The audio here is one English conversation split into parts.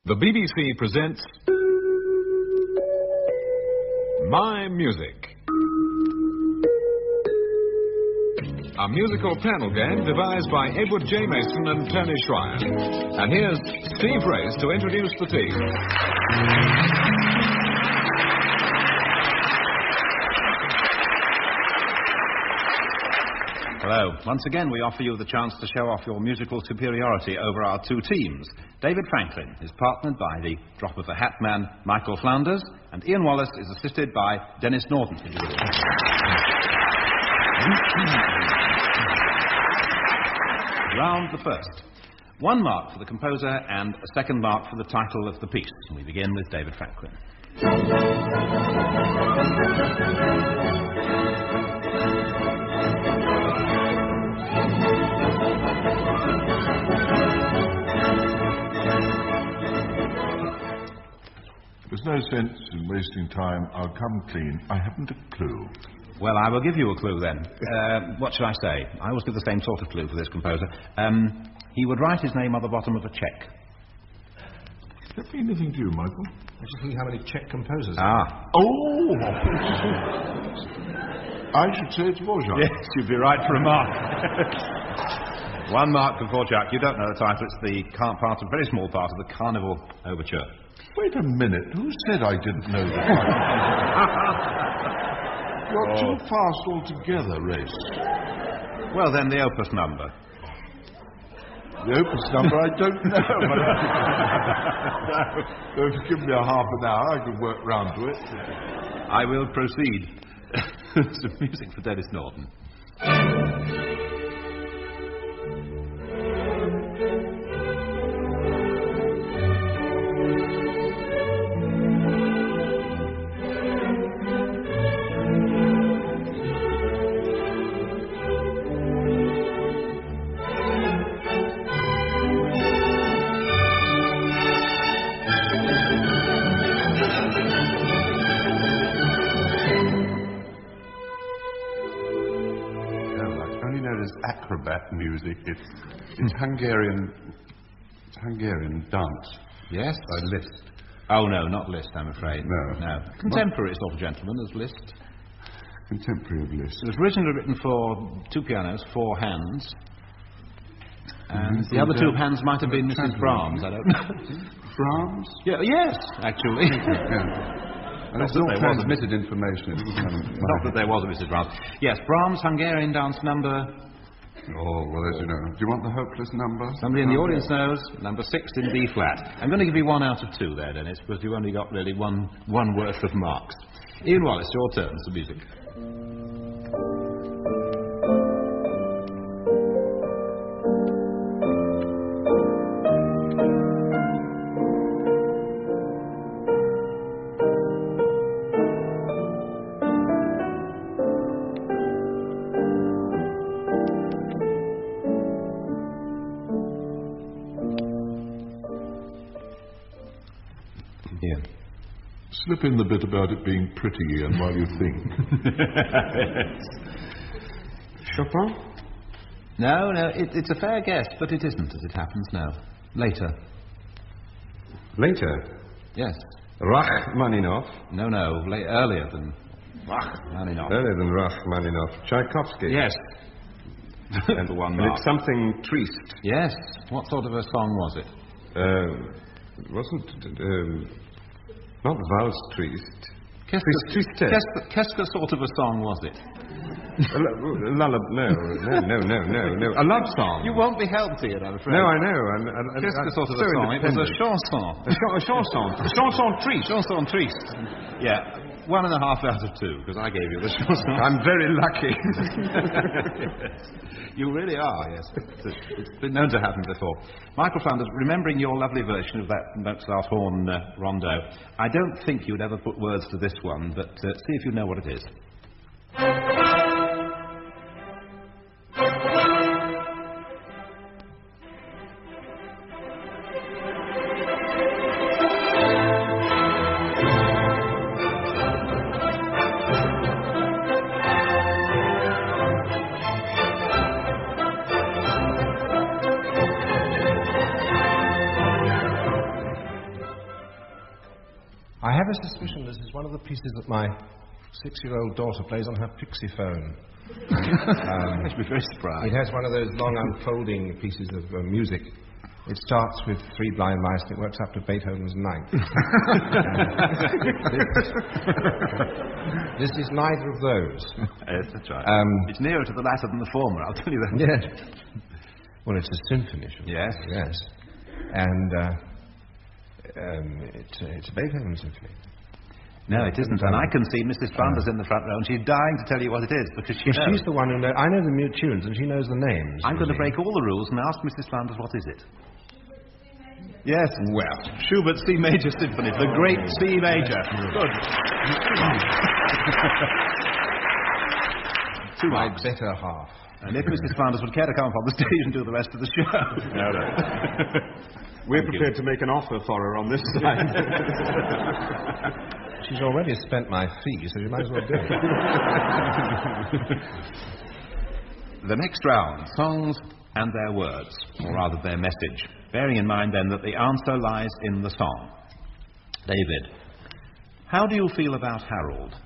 The BBC presents My Music, a musical panel game devised by Edward J. Mason and Tony Schreier. And here's Steve Race to introduce the team. Hello. Once again, we offer you the chance to show off your musical superiority over our two teams. David Franklin is partnered by the drop of a hat man, Michael Flanders, and Ian Wallace is assisted by Denis Norden. Round the first. 1 mark for the composer and a second mark for the title of the piece. We begin with David Franklin. There's no sense in wasting time. I'll come clean. I haven't a clue. Well, I will give you a clue then. What should I say? I always give the same sort of clue for this composer. He would write his name on the bottom of a cheque. Does that mean anything to you, Michael? I just think how many Czech composers Oh! I should say it's Dvorak. Yes, you'd be right for a mark. 1 mark for Dvorak. You don't know the title. It's the part, a very small part of the Carnival Overture. Wait a minute. Who said I didn't know the title? You're too fast altogether, Race. Well, then, the opus number. The opus number, I don't know. So if you give me a half an hour, I can work round to it. I will proceed. Some music for Denis Norden. Acrobat music. It's Hungarian dance. Yes? By Liszt. Oh, no, not Liszt, I'm afraid. No. Contemporary sort of gentleman as Liszt. Contemporary of Liszt. It was originally written for 2 pianos, 4 hands. And the other 2 hands might have been Mrs. Brahms, I don't know. Brahms? Yeah, yes, actually. And it's all transmitted information. Not that there was a Mrs. Brahms. Yes, Brahms' Hungarian dance number. Oh, well, as you know. Do you want the hopeless number? Somebody in the audience knows. Number 6 in B flat. I'm going to give you 1 out of 2 there, Dennis, because you've only got really one worth of marks. Ian Wallace, your turn for music. Ian. Slip in the bit about it being pretty, Ian, while you think. Chopin? No, it's a fair guess, but it isn't, as it happens now. Later. Later? Yes. Rachmaninoff? No, earlier than Rachmaninoff. Earlier than Rachmaninoff. Tchaikovsky? Yes. And 1 mark. It's something triste. Yes. What sort of a song was it? It wasn't... not Valse Triste. Qu'est-ce sort of a song was it? No. A love song. You won't be helped here, I'm afraid. No, I know. Qu'est-ce sort of a song? It was a chanson. A chanson. A chanson triste. Chanson triste. Yeah. 1.5 out of 2, because I gave you the chanson. I'm very lucky. Yes. You really are, yes. It's been known to happen before. Michael Flanders, remembering your lovely version of that Mozart horn rondo, I don't think you'd ever put words to this one, but see if you know what it is. I have a suspicion this is one of the pieces that my 6-year-old daughter plays on her Pixie phone. I'd be very surprised. It has one of those long unfolding pieces of music. It starts with Three Blind Mice and it works up to Beethoven's Ninth. This is neither of those. Yes, that's right. It's nearer to the latter than the former, I'll tell you that. Yes. Well, it's a symphony. Yes. Yes. And it's a Beethoven symphony. No, it isn't. And I can see Mrs. Flanders in the front row, and she's dying to tell you what it is, because she knows. She's the one who knows. I know the mute tunes, and she knows the names. I'm going to break all the rules and ask Mrs. Flanders what is it. Yes, well, Schubert's C Major Symphony, the great C Major. Good. To my better half. And if Mrs. Flanders would care to come up on the stage and do the rest of the show. No. We're prepared to make an offer for her on this side. She's already spent my fee, so you might as well do it. The next round, songs and their words, or rather their message. Bearing in mind, then, that the answer lies in the song. David, how do you feel about Harold?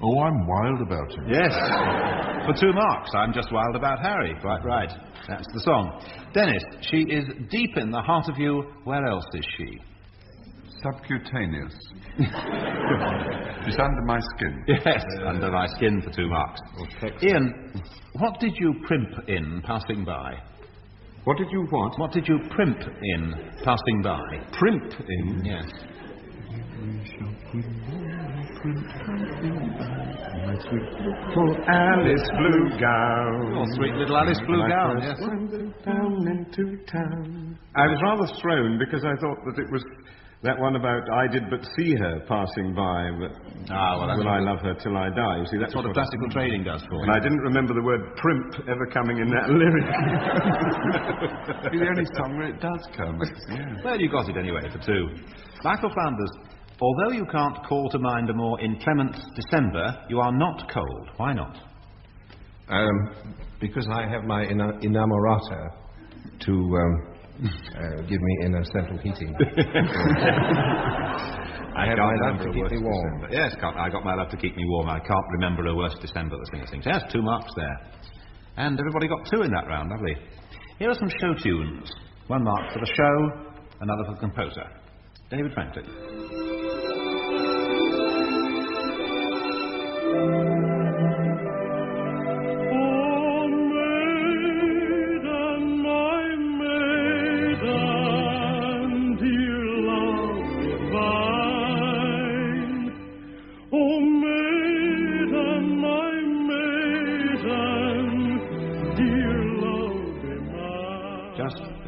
Oh, I'm wild about him. Yes. For 2 marks, I'm just wild about Harry. Quite right. That's the song. Dennis, she is deep in the heart of you. Where else is she? Subcutaneous. She's under my skin. Yes, under my skin for 2 marks. Ian, what did you primp in passing by? What did you want? What did you primp in passing by? Primp in? Yes. For Alice Blue Gown. Oh, sweet little Alice Blue Gown, yes. Down into town. I was rather thrown because I thought that it was that one about I did but see her passing by, but will I love her till I die? You see, that's what the classical trading does for you. And I didn't remember the word primp ever coming in that lyric. It's the only song where it does come. Yeah. Well, you got it anyway for 2. Michael Flanders, although you can't call to mind a more inclement December, you are not cold. Why not? Because I have my inamorata to give me inner central heating. I have my love to keep me warm. December. Yes, I got my love to keep me warm. I can't remember a worse December, the singer sings. Yes, 2 marks there. And everybody got 2 in that round, lovely. Here are some show tunes. 1 mark for the show, another for the composer. David Franklin.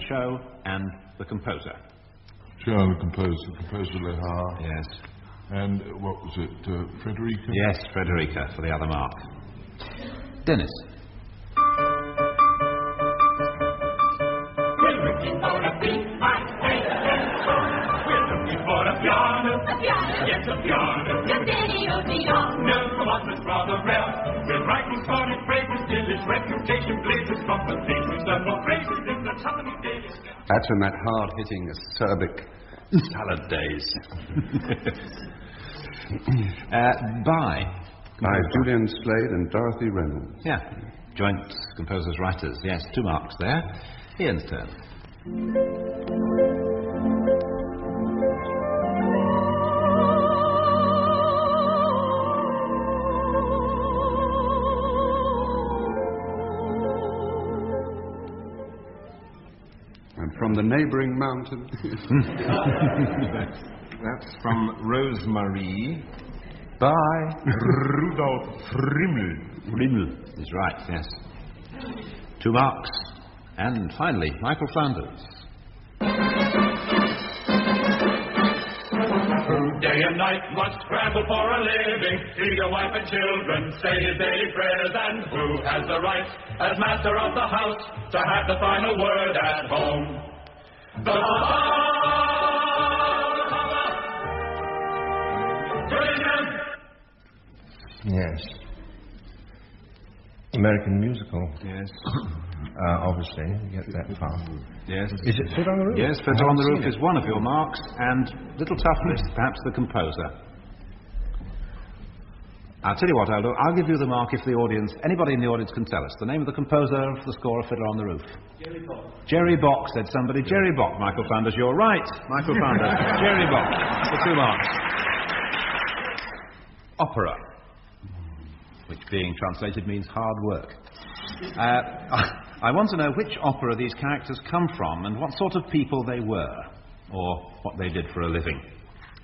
Show and the composer. Show and the composer Lehar. Yes. And what was it, Frederica? Yes, Frederica for the other mark. Dennis. We're looking for a beat-mic We're looking for a piano. A piano. Yes, a piano. Your daddy or the no, come on, that's rather rare. We're writing sonic phrases till his reputation blazes from the pages and the phrases in the Tottenham Daily. That's in that hard-hitting acerbic salad days. By Julian Slade and Dorothy Reynolds. Yeah, joint composers, writers. Yes, 2 marks there. Ian's turn. And from the neighbouring mountain. That's from Rosemary. By Rudolf Frimmel. Frimmel is right, yes. 2 marks. And finally, Michael Flanders. Who day and night must scramble for a living, feed your wife and children, say his daily prayers, and who has the right, as master of the house, to have the final word at home? The Yes. American musical. Yes. Obviously, you get that far. Yes. Is it Fiddler on the Roof? Yes, Fiddler on the Roof is one of your marks, and Little Toughness, perhaps the composer. I'll tell you what I'll do. I'll give you the mark if the audience, anybody in the audience can tell us the name of the composer of the score of Fiddler on the Roof. Jerry Bock. Jerry Bock, said somebody. Jerry Bock, Michael Flanders, you're right. Michael Flanders. Jerry Bock. The 2 marks. Opera, which being translated means hard work. I want to know which opera these characters come from and what sort of people they were, or what they did for a living.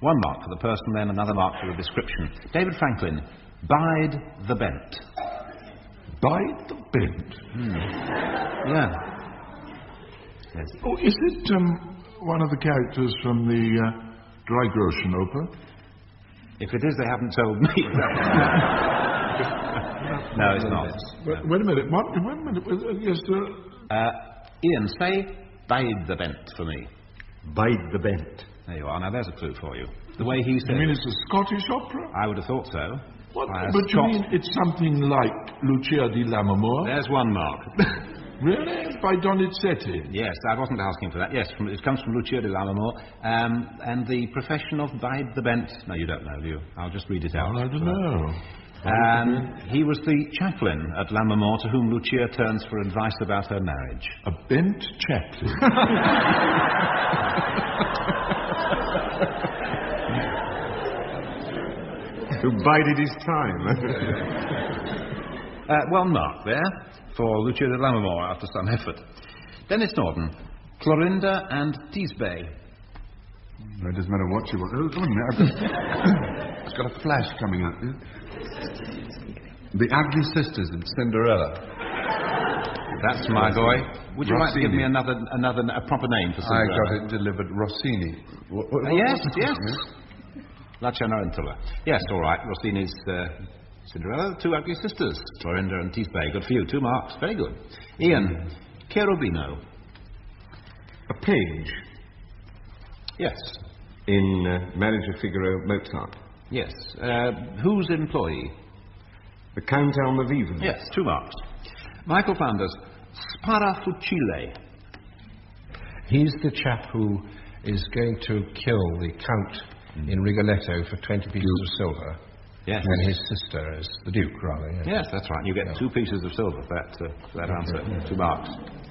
1 mark for the person, then another mark for the description. David Franklin, Bide the Bent. Bide the Bent? Yeah. Yes. Oh, is it one of the characters from the Dry-Groschen opera? If it is, they haven't told me. No, it's not. Wait a minute. One minute. Yes, sir. Ian, say Bide the Bent for me. Bide the Bent. There you are. Now, there's a clue for you. The way he said You mean it. it's a Scottish opera? I would have thought so. What? By a But you Scot. mean it's something like Lucia di Lammermoor? There's 1 mark. Really? By Donizetti? Yes, I wasn't asking for that. Yes, it comes from Lucia di Lammermoor. And the profession of Bide the Bent. No, you don't know, do you? I'll just read it out. Well, I don't know. He was the chaplain at Lammermoor to whom Lucia turns for advice about her marriage. A bent chaplain. Who bided his time. 1 mark there for Lucia di Lammermoor after some effort. Dennis Norden, Clorinda and Teasbay. No, it doesn't matter what you want. Oh, come on, it's got a flash coming up. The Ugly Sisters in Cinderella. That's my boy. Would you like to give me another a proper name for Cinderella? I got it delivered. Rossini. Yes. La Cenerentola. Yes, all right. Rossini's Cinderella, 2 Ugly Sisters, Clorinda and Teasbay. Good for you. 2 marks. Very good. Ian, Cherubino. A page Yes. in Marriage of Figaro, Mozart. Yes. Whose employee? The Count Almaviva. Yes, 2 marks. Michael Flanders, Sparafucile. He's the chap who is going to kill the Count in Rigoletto for 20 pieces of silver. Yes. And his sister is the Duke, rather. Yes, Yes, that's right. You get 2 pieces of silver for that answer. 2 marks.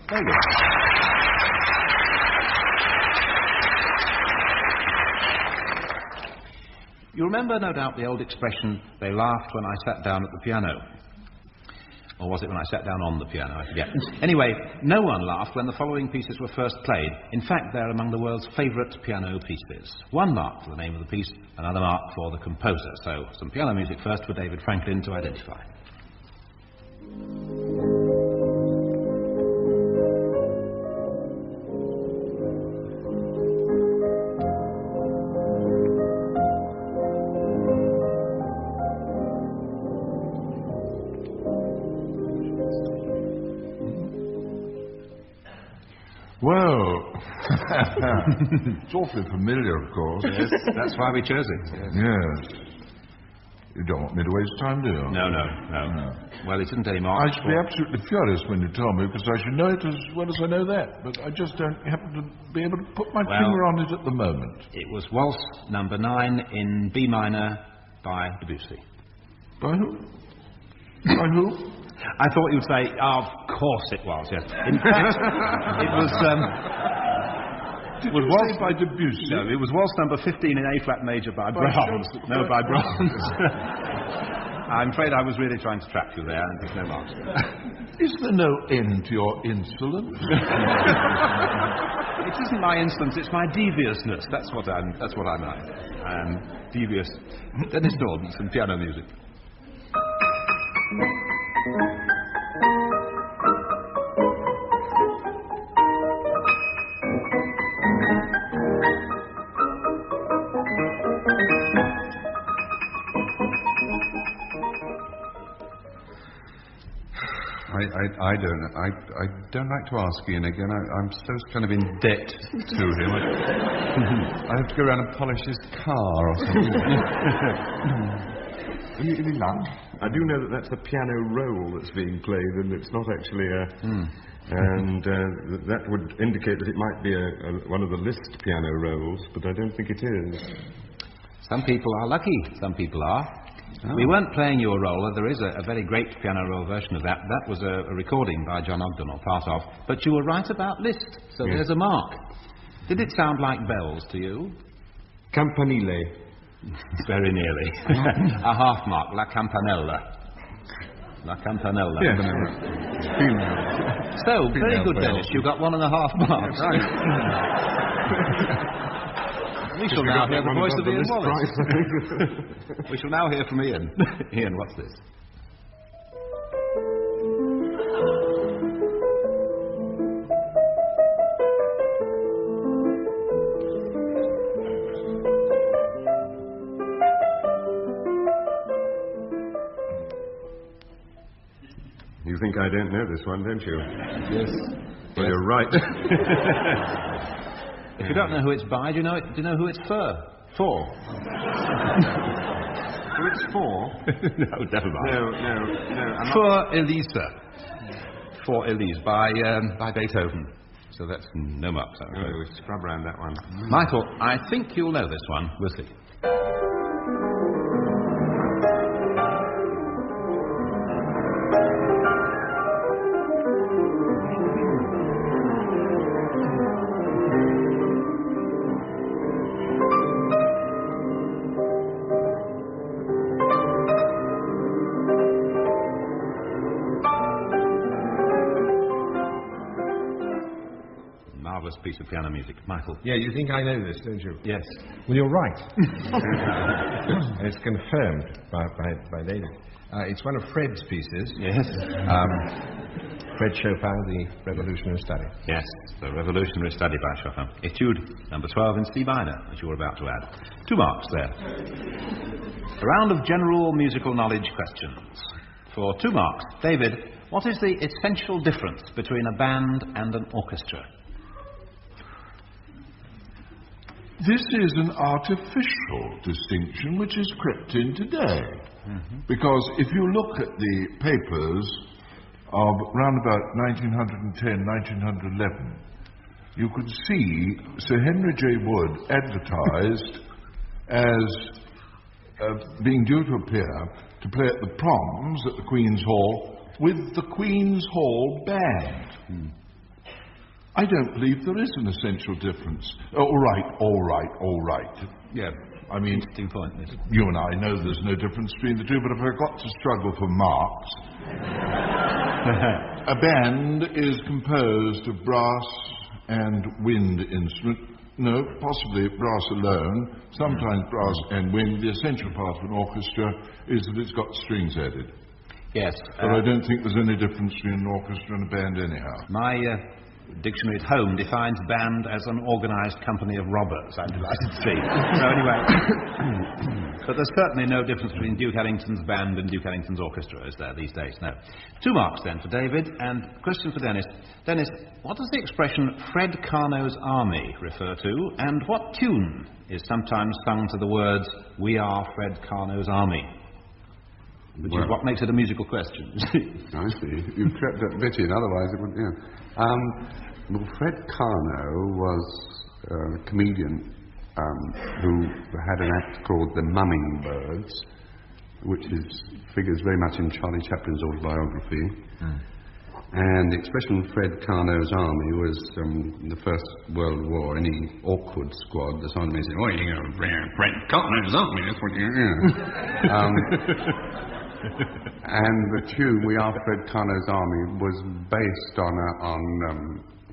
Very good. You remember, no doubt, the old expression, they laughed when I sat down at the piano. Or was it when I sat down on the piano? I forget. Anyway, no one laughed when the following pieces were first played. In fact, they're among the world's favourite piano pieces. 1 mark for the name of the piece, another mark for the composer. So, some piano music first for David Franklin to identify. Well, it's awfully familiar, of course. Yes, that's why we chose it. Yes. You don't want me to waste time, do you? No. Well, it isn't any marks. I should be absolutely furious when you tell me, because I should know it as well as I know that. But I just don't happen to be able to put my finger on it at the moment. It was Waltz number 9 in B minor by Debussy. By who? By who? I thought you'd say, of course it was, yes. In fact, it was... Did you say by Debussy? No, it was Waltz number 15 in A-flat major by Brahms. No, by Brahms. I'm afraid I was really trying to trap you there, and there's no marks. Is there no end to your insolence? It isn't my insolence, it's my deviousness. That's what I'm like. I'm devious. Dennis Norden, some piano music. I don't like to ask Ian again. I'm so kind of in debt to him. I have to go around and polish his car or something. Any lunch? I do know that that's a piano roll that's being played, and it's not actually a... And that would indicate that it might be one of the Liszt piano rolls, but I don't think it is. Some people are lucky, some people are. Oh. We weren't playing your roll. There is a very great piano roll version of that. That was a recording by John Ogden, or part of. But you were right about Liszt, so there's a mark. Did it sound like bells to you? Campanile. Very nearly. A half mark, La Campanella. La Campanella. Yes. So, very good, Dennis. You got 1.5 marks. Right. We shall now hear the voice of Ian Wallace. We shall now hear from Ian. Ian, what's this? You think I don't know this one, don't you? Yes. Well, you're right. If you don't know who it's by, do you know who it's for? For? Who it's for? No, never mind. No. For Elisa. For Elise by Beethoven. So that's no marks. We scrub round that one. Michael, I think you'll know this one. We'll see. Piece of piano music. Michael. Yeah, you think I know this, don't you? Yes. Well, you're right. And it's confirmed by David. It's one of Fred's pieces. Yes. Fred Chopin, the Revolutionary Study. Yes, the Revolutionary Study by Chopin. Etude number 12 in C minor, as you were about to add. 2 marks there. A round of general musical knowledge questions. For 2 marks, David, what is the essential difference between a band and an orchestra? This is an artificial distinction which is crept in today. Because if you look at the papers of round about 1910, 1911, you could see Sir Henry J. Wood advertised as being due to appear to play at the proms at the Queen's Hall with the Queen's Hall Band. I don't believe there is an essential difference. All right. Yeah. I mean, interesting point. You and I know there's no difference between the two, but if I've got to struggle for marks, a band is composed of brass and wind instrument. No, possibly brass alone, sometimes brass and wind. The essential part of an orchestra is that it's got strings added. Yes. But I don't think there's any difference between an orchestra and a band anyhow. My dictionary at home defines band as an organised company of robbers, I'm delighted to see. So anyway, but there's certainly no difference between Duke Ellington's band and Duke Ellington's orchestra, is there, these days? No. 2 marks then for David, and question for Dennis. Dennis, what does the expression Fred Carno's Army refer to, and what tune is sometimes sung to the words, "We are Fred Carno's Army"? Which is what makes it a musical question. I see. You've crept that bit in, otherwise it wouldn't... Yeah. Well, Fred Carno was a comedian who had an act called The Mummingbirds, which figures very much in Charlie Chaplin's autobiography. And the expression Fred Carno's Army was in the First World War. Any awkward squad, the sergeant may say, "Oh, you know, Fred Carno's Army, that's what you and the tune, "We Are Fred Carno's Army," was based on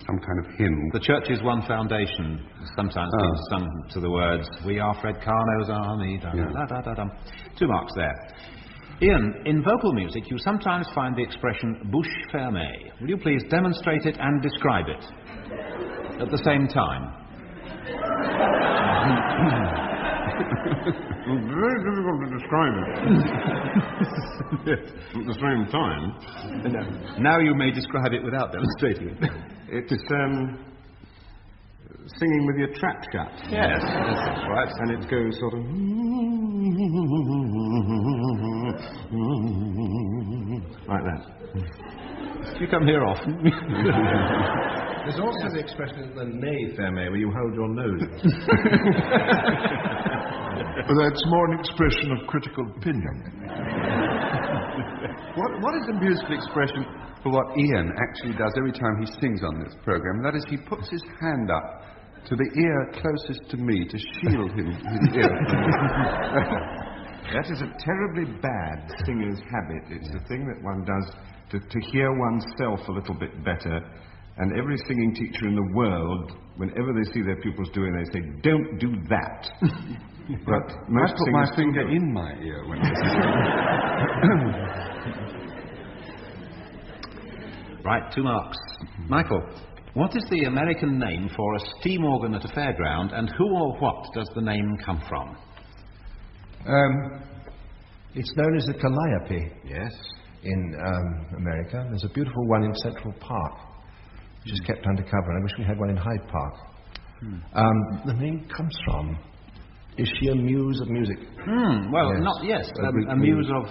some kind of hymn. The Church's One Foundation sometimes being sung to the words, "We are Fred Carno's Army." Da, da, da, da, da. 2 marks there. Ian, in vocal music you sometimes find the expression bouche fermée. Will you please demonstrate it and describe it at the same time? Very difficult to describe it. Yes, at the same time. Now you may describe it without demonstrating it. It's singing with your trap shut. Yes, that's right. And it goes sort of... Like that. You come here often. There's also the expression the nez fermé, where you hold your nose. But that's more an expression of critical opinion. What is the musical expression for what Ian actually does every time he sings on this programme? That is, he puts his hand up to the ear closest to me to shield his ear from me. That is a terribly bad singer's habit. It's a thing that one does to hear oneself a little bit better. And every singing teacher in the world, whenever they see their pupils doing, they say, "Don't do that." But most I put my finger in my ear when I sing. Right, 2 marks. Michael, what is the American name for a steam organ at a fairground, and who or what does the name come from? It's known as the calliope. Yes. In America. There's a beautiful one in Central Park, which is kept undercover, and I wish we had one in Hyde Park. The name comes from... Is she a muse of music? Well, yes. not yes. A muse of...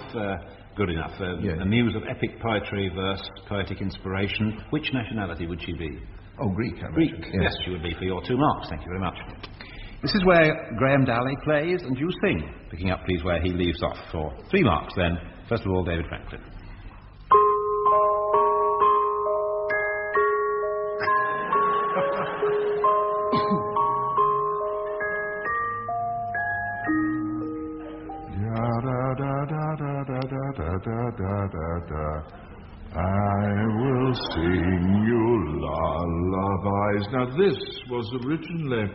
good enough. A muse of epic poetry, verse, poetic inspiration. Which nationality would she be? Oh, Greek, I Greek. imagine. Yes, she would be for your 2 marks. Thank you very much. This is where Graham Dalley plays and you sing. Picking up, please, where he leaves off for 3 marks then. First of all, David Franklin. I will sing you lullabies. Now, this was originally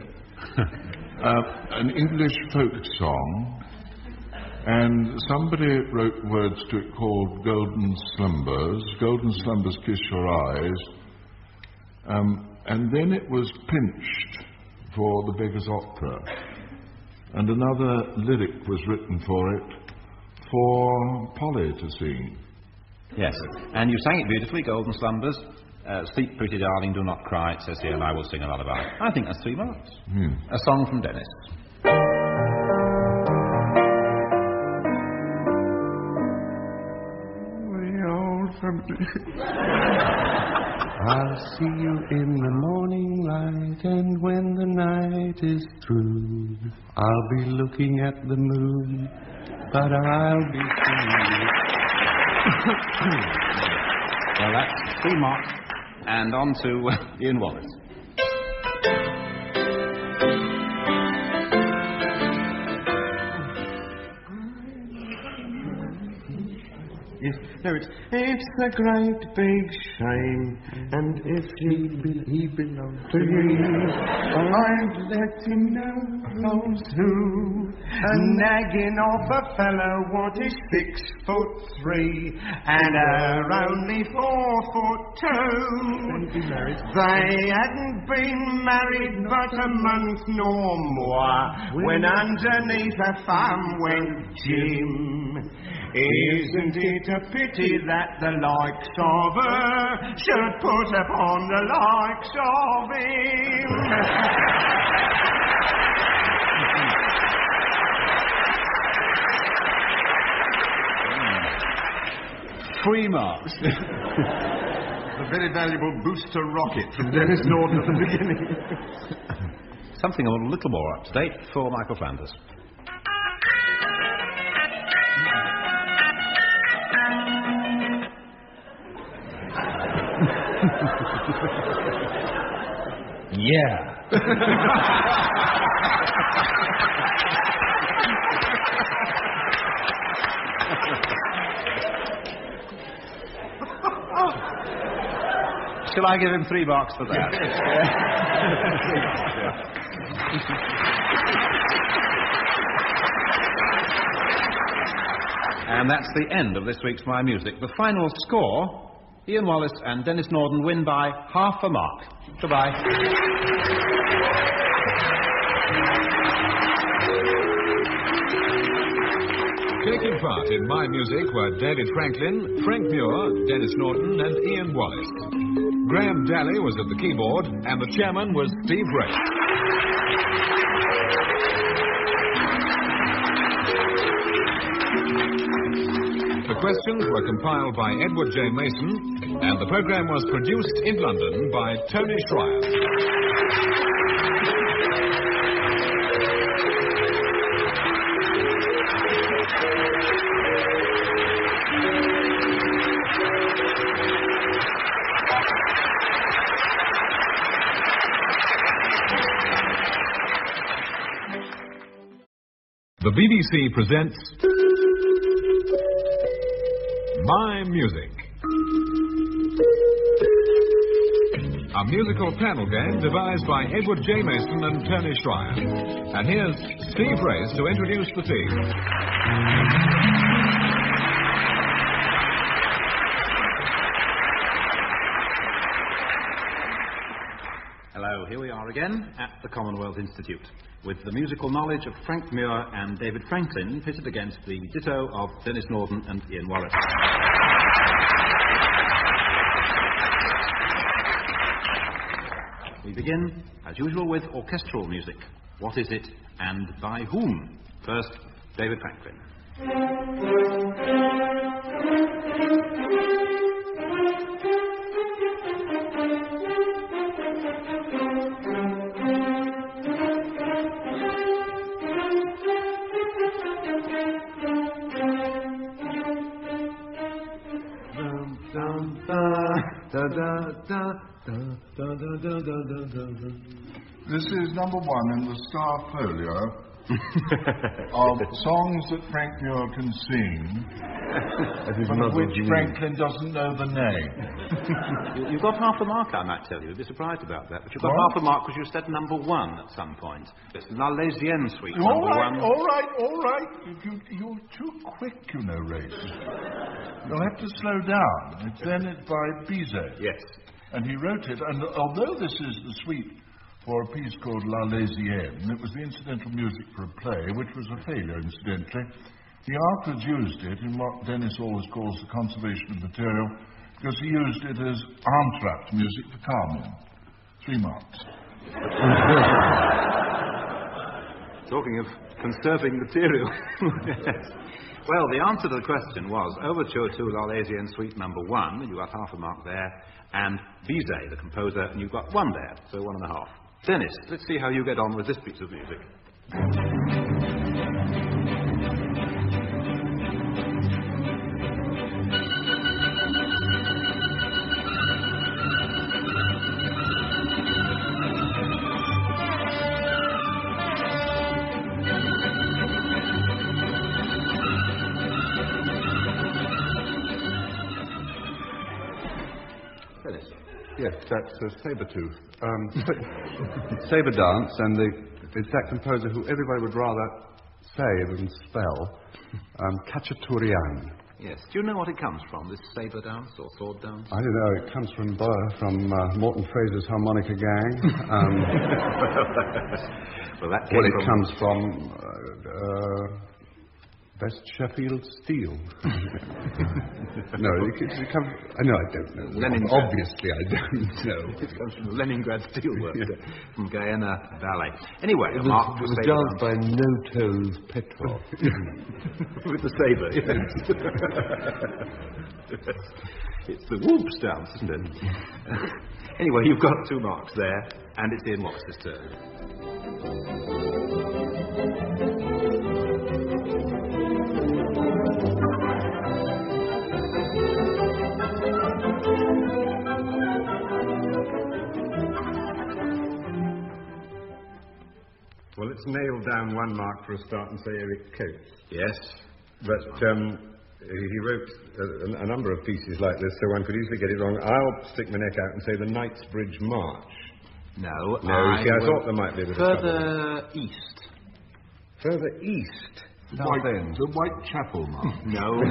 an English folk song, and somebody wrote words to it called Golden Slumbers. Golden Slumbers Kiss Your Eyes. And then it was pinched for the Beggar's Opera. And another lyric was written for it for Polly to sing. Yes, and you sang it beautifully, Golden Slumbers. Sleep, pretty darling, do not cry, it says here, and I will sing a lullaby. I think that's 3 marks. A song from Denis. I'll see you in the morning light, and when the night is through, I'll be looking at the moon, but I'll be free. Well, that's 3 marks. And on to Ian Wallace. Yes. No, it's a great big shame, and if he belonged to me, I'd let him know those who nagging off a fellow what is 6'3" and her only 4'2". They hadn't been married but a month nor more when underneath her thumb went Jim. Isn't it a pity that the likes of her should put upon the likes of him? 3 marks. A very valuable booster rocket from Denis Norden at the beginning. Something a little more up to date for Michael Flanders. Yeah. Shall I give him 3 marks for that? And that's the end of this week's My Music. The final score, Ian Wallace and Denis Norden win by half a mark. Goodbye. Taking part in My Music were David Franklin, Frank Muir, Denis Norden and Ian Wallace. Graham Dalley was at the keyboard and the chairman was Steve Race. The questions were compiled by Edward J. Mason, and the programme was produced in London by Tony Schreier. The BBC presents My Music, a musical panel game devised by Edward J. Mason and Tony Schreier. And here's Steve Race to introduce the team. Hello, here we are again at the Commonwealth Institute, with the musical knowledge of Frank Muir and David Franklin pitted against the ditto of Denis Norden and Ian Wallace. We begin, as usual, with orchestral music. What is it and by whom? First, David Franklin. This is number one in the star folio of songs that Frank Muir can sing, but of which Franklin doesn't know the name. You got half a mark, I might tell you. You'd be surprised about that. But you got half a mark because you said number one at some point. It's La Laisienne Suite, number one. All right. You're too quick, you know, Race. You'll have to slow down. It's by Bizet. Yes. And he wrote it, and although this is the suite for a piece called La Laisienne, it was the incidental music for a play, which was a failure, incidentally. He afterwards used it in what Denis always calls the conservation of material, because he used it as entr'acte music for Carmen. 3 marks. Talking of conserving material. Yes. Well, the answer to the question was Overture to La Laisienne Suite number one, and you got half a mark there, and Bizet, the composer, and you got one there, so 1.5. Denis, let's see how you get on with this piece of music. Yes, that's Sabertooth. Saber Dance, and it's that composer who everybody would rather say than spell, Khachaturian. Yes. Do you know what it comes from, this saber dance or sword dance? I don't know. It comes from Morton Fraser's Harmonica Gang. Well, that came it comes from West Sheffield Steel. No, it comes... No, I don't know. Leningrad. Obviously, I don't know. It comes from Leningrad Steelworks, from Guyana Valley. Anyway, it was danced by No-Toes Petrov. With the sabre, yes. It's the whoops dance, isn't it? Anyway, you've got 2 marks there, and it's Ian Wallace's turn. Well, let's nail down 1 mark for a start and say Eric Coates. Yes. But he wrote a number of pieces like this, so one could easily get it wrong. I'll stick my neck out and say the Knightsbridge March. No, I thought there might be a bit of further east. Further east? The Whitechapel March. No.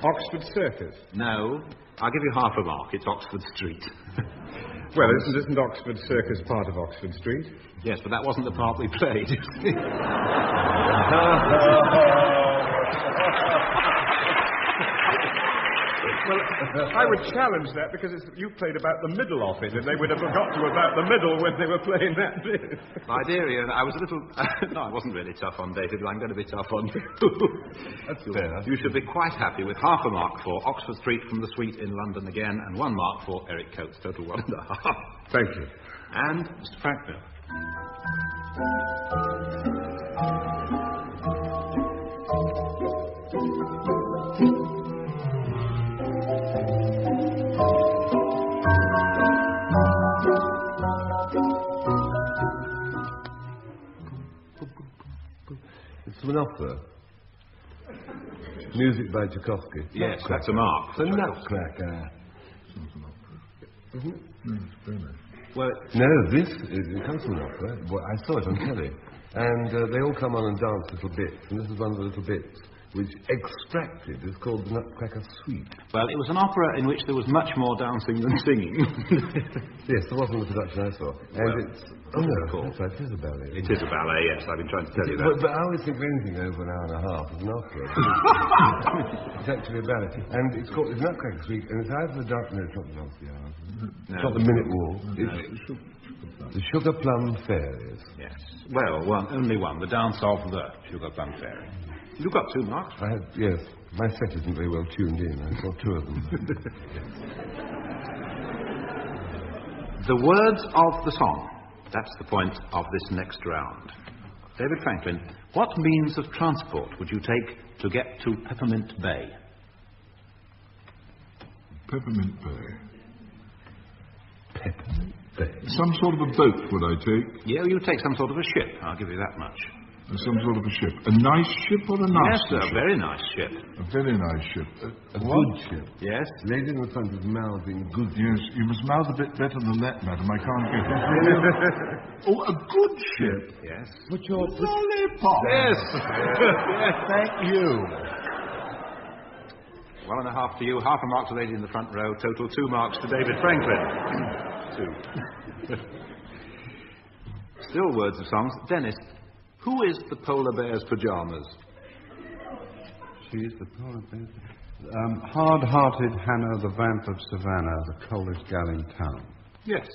Oxford Circus? No. I'll give you half a mark. It's Oxford Street. Well, isn't Oxford Circus part of Oxford Street? Yes, but that wasn't the part we played. Well, I would challenge that because you played about the middle of it, and they would have forgot to about the middle when they were playing that bit. My dear Ian, I was a little... no, I wasn't really tough on David, but I'm going to be tough on you. That's fair. You should be quite happy with half a mark for Oxford Street from the Suite in London again, and 1 mark for Eric Coates, total 1.5. Thank you. And Mr. Frank Muir. It's an opera. Music by Tchaikovsky. Yes, that's a mark. It's a nutcracker. Isn't it? No, it's very nice. Well, No, it comes from an opera. Well, I saw it on telly. And they all come on and dance little bits. And this is one of the little bits which extracted is called the Nutcracker Suite. well, it was an opera in which there was much more dancing than singing. Yes, there wasn't the production I saw. And it's... Oh, no, that's right, it is a ballet. It is a ballet, yes. I've been trying to tell you that. But I always think of anything over an hour and a half is an opera. It's actually a ballet. And it's called the Nutcracker Suite, and it's either the dark... No, it's not the Dance of the Hours. It's not the Minute Waltz. It's the Sugar Plum Fairies. Yes. Well, only one. The dance of the Sugar Plum Fairy. You got 2 marks. I had, yes. My set isn't very well tuned in. I saw 2 of them. The words of the song. That's the point of this next round. David Franklin, what means of transport would you take to get to Peppermint Bay? Peppermint Bay. Peppermint Bay. Some sort of a boat would I take? Yeah, you take some sort of a ship. I'll give you that much. Some sort of a ship. A nice ship or a nasty Yes, sir, ship? a very nice ship. A very nice ship. A good ship. Yes? Lady in the front is mouthing good. Yes, you must mouth a bit better than that, madam. I can't get it. Oh, a good ship. Yes. Put your... Lollipop. Yes. Thank you. 1.5 to you, half a mark to the lady in the front row, total 2 marks to David Franklin. 2. Still words of songs. Dennis, who is the polar bear's pyjamas? She is the polar bear. Hard-hearted Hannah, the vamp of Savannah, the coldest gal in town. Yes,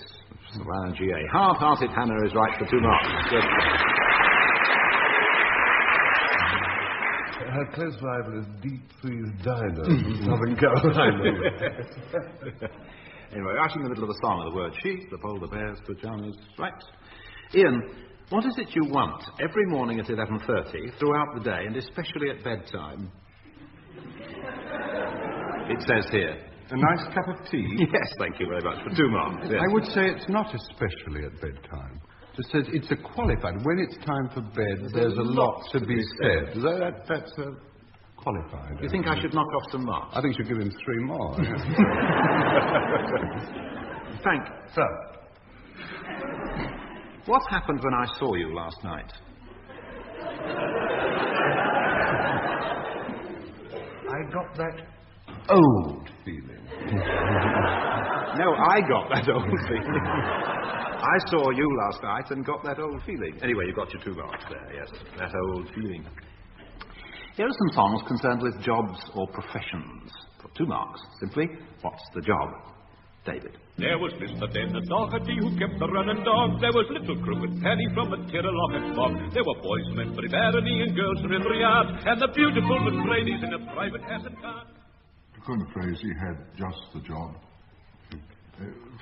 Savannah G.A. Hard-hearted Hannah is right for 2 marks. Good. Her close rival is Deep Freeze Diner from Southern Carolina. Anyway, right in the middle of the song are the word she, the polar bear's pyjamas. Right. Ian, what is it you want every morning at 11:30, throughout the day, and especially at bedtime? It says here. A nice cup of tea? Yes, thank you very much, for 2 marks. Yes. I would say it's not especially at bedtime. Just says it's a qualified. When it's time for bed, there's a lot to be said. That's qualified. You think I should knock off some marks? I think you should give him 3 more. Frank, Sir, what happened when I saw you last night? I got that old feeling. No, I got that old feeling. I saw you last night and got that old feeling. Anyway, you got your 2 marks there, yes. That old feeling. Here are some songs concerned with jobs or professions. For 2 marks. Simply, what's the job? David. There was Mr. Dennis Doherty who kept the running dog. There was little Crooked Penny from the Tiralock and Fog. There were boys from every barony and girls from every yard. And the beautiful Miss Brady's in a private Hassan car. To coin a phrase, he had just the job.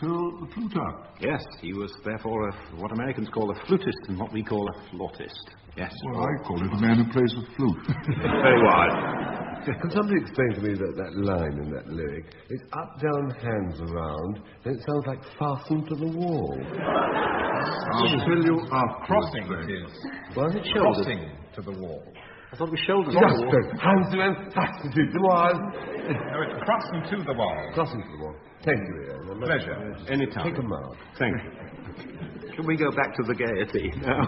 Fill the flute up. Yes, he was therefore what Americans call a flutist and what we call a flautist. Yes. Well, I call it a man who plays the flute. Very wise. Can somebody explain to me that line in that lyric? It's up, down, hands around, and it sounds like fastened to the wall. I'll tell you after. Crossing it is. Well, it shoulders. Crossing to the wall. I thought it was shoulders Yes, on the wall. hands around, fastened to the wall. No, it's crossing to the wall. Crossing to the wall. Thank you, Ian. Pleasure. Anytime. Take a mark. Thank you. Shall we go back to the gaiety now?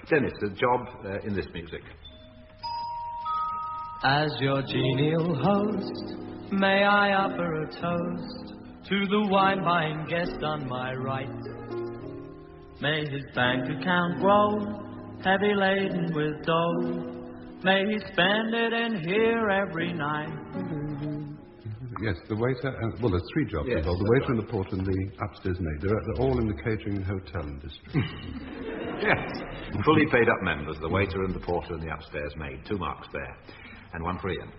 Dennis, a job in this music. As your genial host, may I offer a toast to the wine-buying guest on my right. May his bank account grow, heavy laden with dough. May he spend it in here every night. Yes, the waiter. Well, there's three jobs involved: the waiter and the porter and the upstairs maid. They're all in the catering and hotel industry. Yes. Fully paid up members, the waiter and the porter and the upstairs maid. 2 marks there. And 1 for Ian.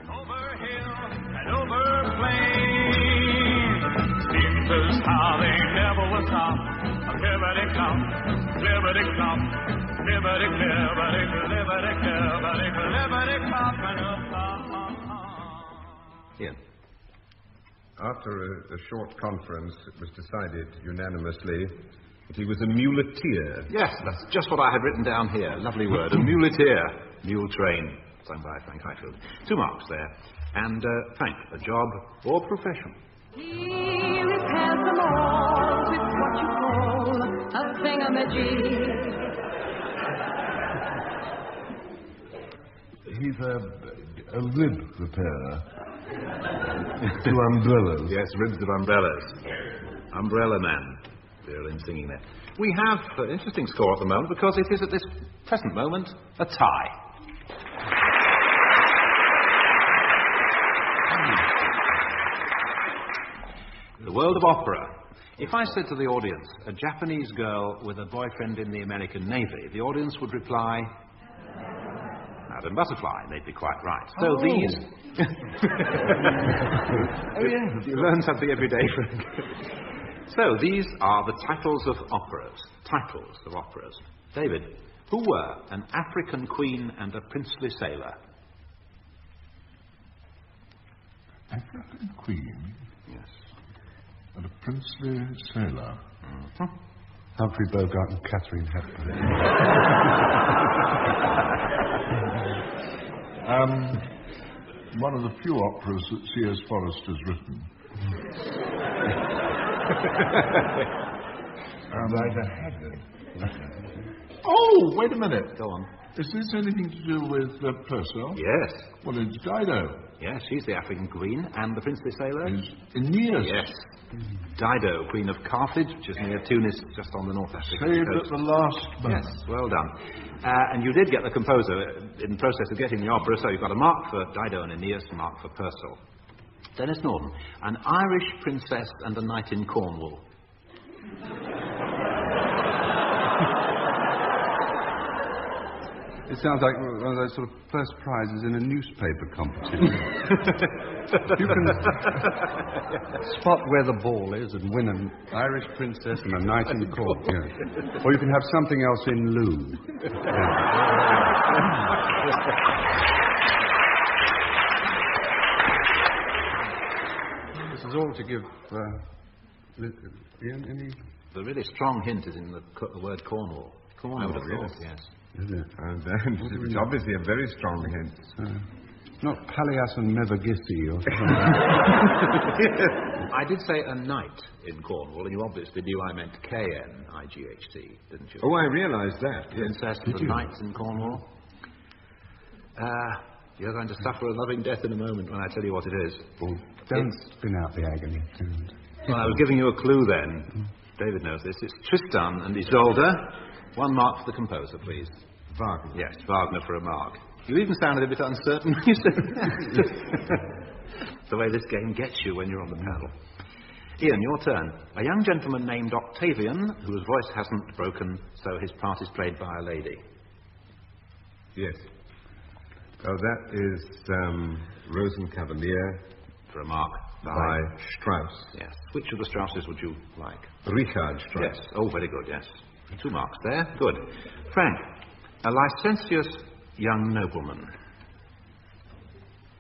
Over hill and over plain, steamers how they never will stop. Clibbity-clop, clibbity-clop, clibbity-clibbity, clibbity-clibbity, clibbity-clop, and Ian. After a short conference, it was decided unanimously that he was a muleteer. Yes, that's just what I had written down here. Lovely word. A muleteer. Mule train. Sung by Frank Highfield. 2 marks there. And, Frank, a job or profession? He repairs them all with what you call a thingamajig. He's a rib repairer. To umbrellas. Yes, ribs of umbrellas. Umbrella man. Violin singing there. We have an interesting score at the moment because it is at this present moment a tie. The world of opera. If I said to the audience, a Japanese girl with a boyfriend in the American Navy, the audience would reply, Madam Butterfly, and they'd be quite right. So these... Oh, yeah, you learn something every day, Frank. So these are the titles of operas. Titles of operas. David, who were an African queen and a princely sailor? African queen? Yes. And a princely sailor. Mm-hmm. Humphrey Bogart and Catherine Hepburn. One of the few operas that C.S. Forrest has written. Oh, wait a minute. Go on. Is this anything to do with Purcell? Yes. Well, it's Dido. Yes, she's the African queen. And the princely sailor? Is Aeneas. Yes. Dido, queen of Carthage, which is near Tunis, just on the North African Saved coast. at the last moment. Yes, well done. And you did get the composer in the process of getting the opera, so you've got a mark for Dido and Aeneas, a mark for Purcell. Denis Norden, an Irish princess and a knight in Cornwall. It sounds like one of those sort of first prizes in a newspaper competition. You can spot where the ball is and win an Irish princess and a knight in court. Yeah. Or you can have something else in lieu. This is all to give Ian any... The really strong hint is in the word Cornwall. Cornwall, yes. Yes. Is it? It's obviously a very strong hint. Not Pallias and Mevagissi or something. I did say a knight in Cornwall, and you obviously knew I meant K-N-I-G-H-T, didn't you? Oh, I realised that. Princess and the knights in Cornwall. You're going to suffer a loving death in a moment when I tell you what it is. Oh, don't spin out the agony. Well, I was giving you a clue then. David knows this. It's Tristan and Isolde. 1 mark for the composer, please. Wagner. Yes, Wagner for a mark. You even sounded a bit uncertain when you said that. The way this game gets you when you're on the panel. Ian, your turn. A young gentleman named Octavian, whose voice hasn't broken, so his part is played by a lady. Yes. Oh, that is Rosenkavalier. For a mark. By Strauss. Yes. Which of the Strausses would you like? Richard Strauss. Yes. Oh, very good, yes. 2 marks there. Good. Frank, a licentious young nobleman.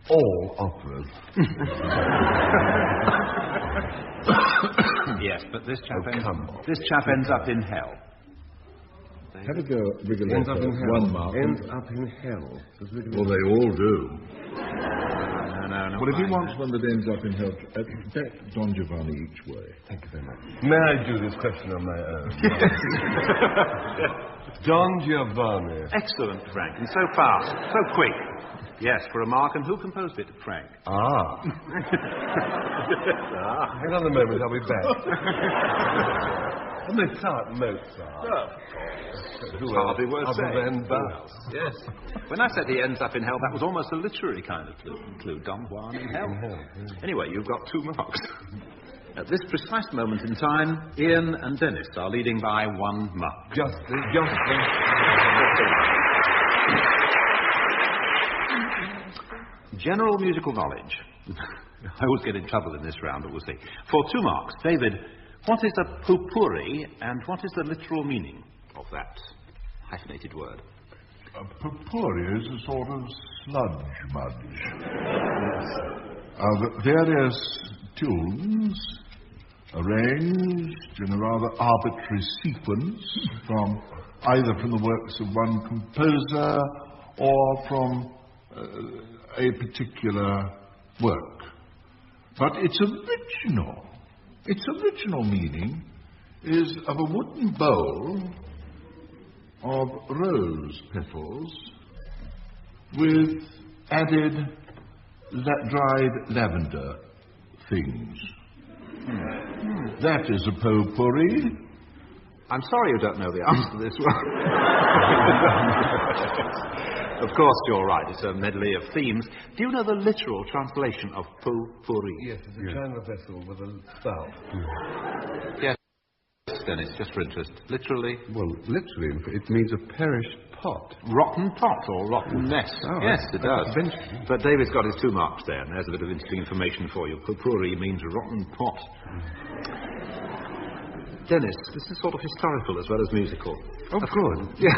All operas. Yes, but this chap ends up in hell. Have a go, Rigoletto. Ends up in hell. 1 mark. Ends up in hell. Well, they all do. No, Well, if he wants one that ends up in hell, bet Don Giovanni each way. Thank you very much. May I do this question on my own? Don Giovanni. Excellent, Frank, and so fast, so quick. Yes, for a mark, and who composed it, Frank? Hang on a moment, I'll be back. Mozart. It's hardly worth Other saying. than Bach. Yes. When I said he ends up in hell, that was almost a literary kind of clue. Don Juan in hell. Anyway, you've got 2 marks. At this precise moment in time, Ian and Denis are leading by 1 mark. Just. General musical knowledge. I always get in trouble in this round, but we'll see. For 2 marks, David, what is a potpourri and what is the literal meaning of that hyphenated word? A potpourri is a sort of sludge mudge. Of various tunes arranged in a rather arbitrary sequence either from the works of one composer or from a particular work. But its original meaning is of a wooden bowl of rose petals with added dried lavender things. That is a potpourri. I'm sorry you don't know the answer to this one. Of course you're right, it's a medley of themes. Do you know the literal translation of potpourri? Yes, it's a china vessel with a spout. Yes, Dennis, just for interest. Literally? Well, literally, it means a perished pot. Rotten pot or rotten mess. Oh, yes, it does. Eventually. But David's got his 2 marks there, and there's a bit of interesting information for you. Potpourri means rotten pot. Dennis, this is sort of historical as well as musical. Oh, good. Yeah.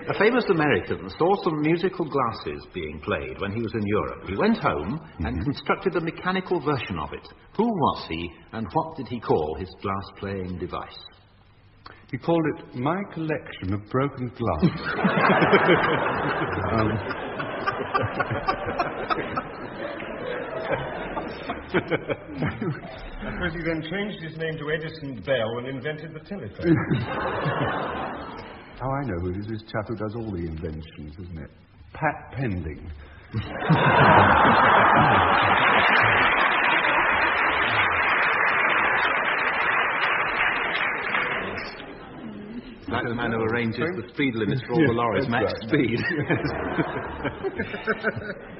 A famous American saw some musical glasses being played when he was in Europe. He went home and constructed a mechanical version of it. Who was he, and what did he call his glass-playing device? He called it My Collection of Broken Glass. I suppose he then changed his name to Edison Bell and invented the telephone. Oh, I know who it is. This chap who does all the inventions, isn't it? Pat Pending. That's the man who arranges the speed limits for all the lorries, max speed.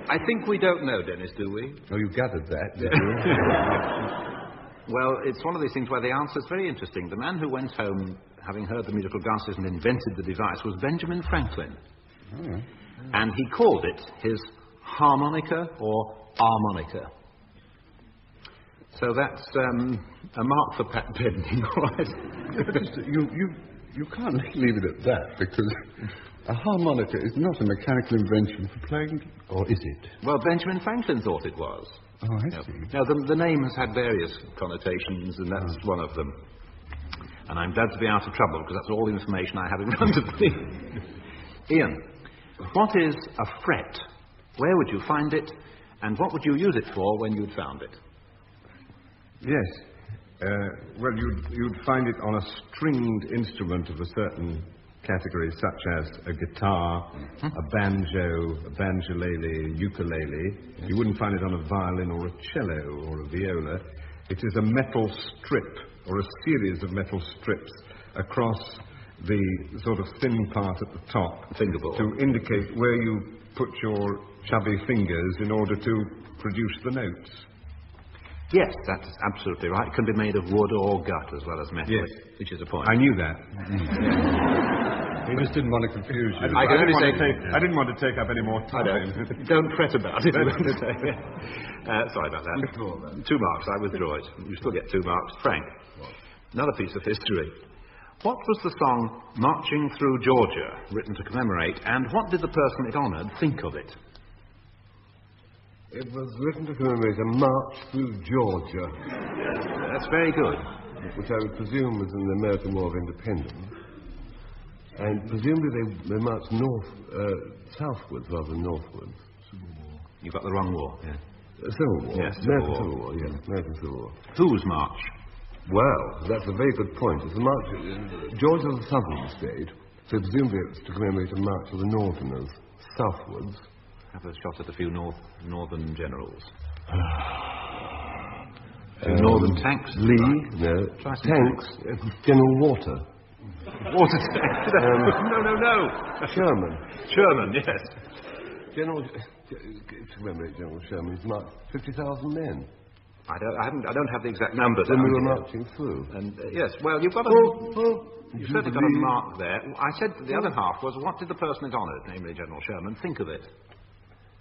I think we don't know, Dennis, do we? Oh, you gathered that, did you? Well, it's one of these things where the answer's very interesting. The man who went home, having heard the musical glasses and invented the device, was Benjamin Franklin. Oh. And he called it his harmonica or harmonica. So that's a mark for Pat Pending, all right? You can't leave it at that, because a harmonica is not a mechanical invention for playing, or is it? Well, Benjamin Franklin thought it was. Oh, I see. Now, the name has had various connotations, and that's one of them. And I'm glad to be out of trouble, because that's all the information I have in front of me. Ian, what is a fret? Where would you find it? And what would you use it for when you'd found it? Yes. Well, you'd find it on a stringed instrument of a certain category, such as a guitar, a banjo, a banjolele, ukulele. Yes. You wouldn't find it on a violin or a cello or a viola. It is a metal strip, or a series of metal strips across the sort of thin part at the top, fingerboard, to indicate where you put your chubby fingers in order to produce the notes. Yes, that's absolutely right. It can be made of wood or gut as well as metal, yes, which is a point. I knew that. He just didn't want to confuse you. I didn't want to take up any more time. Don't fret about it. Sorry about that. Withdraw that. 2 marks. I withdraw it. You still get 2 marks. Frank, another piece of history. What was the song Marching Through Georgia written to commemorate, and what did the person it honoured think of it? It was written to commemorate a march through Georgia. That's very good. Which I would presume was in the American War of Independence. And presumably they marched southwards rather than northwards. You've got the wrong war, yeah. Civil War. Yes, American Civil War, yes. American Civil War. Whose march? Well, that's a very good point. It's a march. Georgia's a southern state, so presumably it's to commemorate a march of the northerners southwards. Have a shot at a few northern generals. Northern tanks. Lee, no. Tanks, General Water. Water tanks. No. Sherman, yes. General Sherman, he's marked 50,000 men. I don't have the exact numbers. Then we were marching through. And yes, well, you've got a. You've certainly got a mark there. I said the other half was, what did the person it honoured, namely General Sherman, think of it?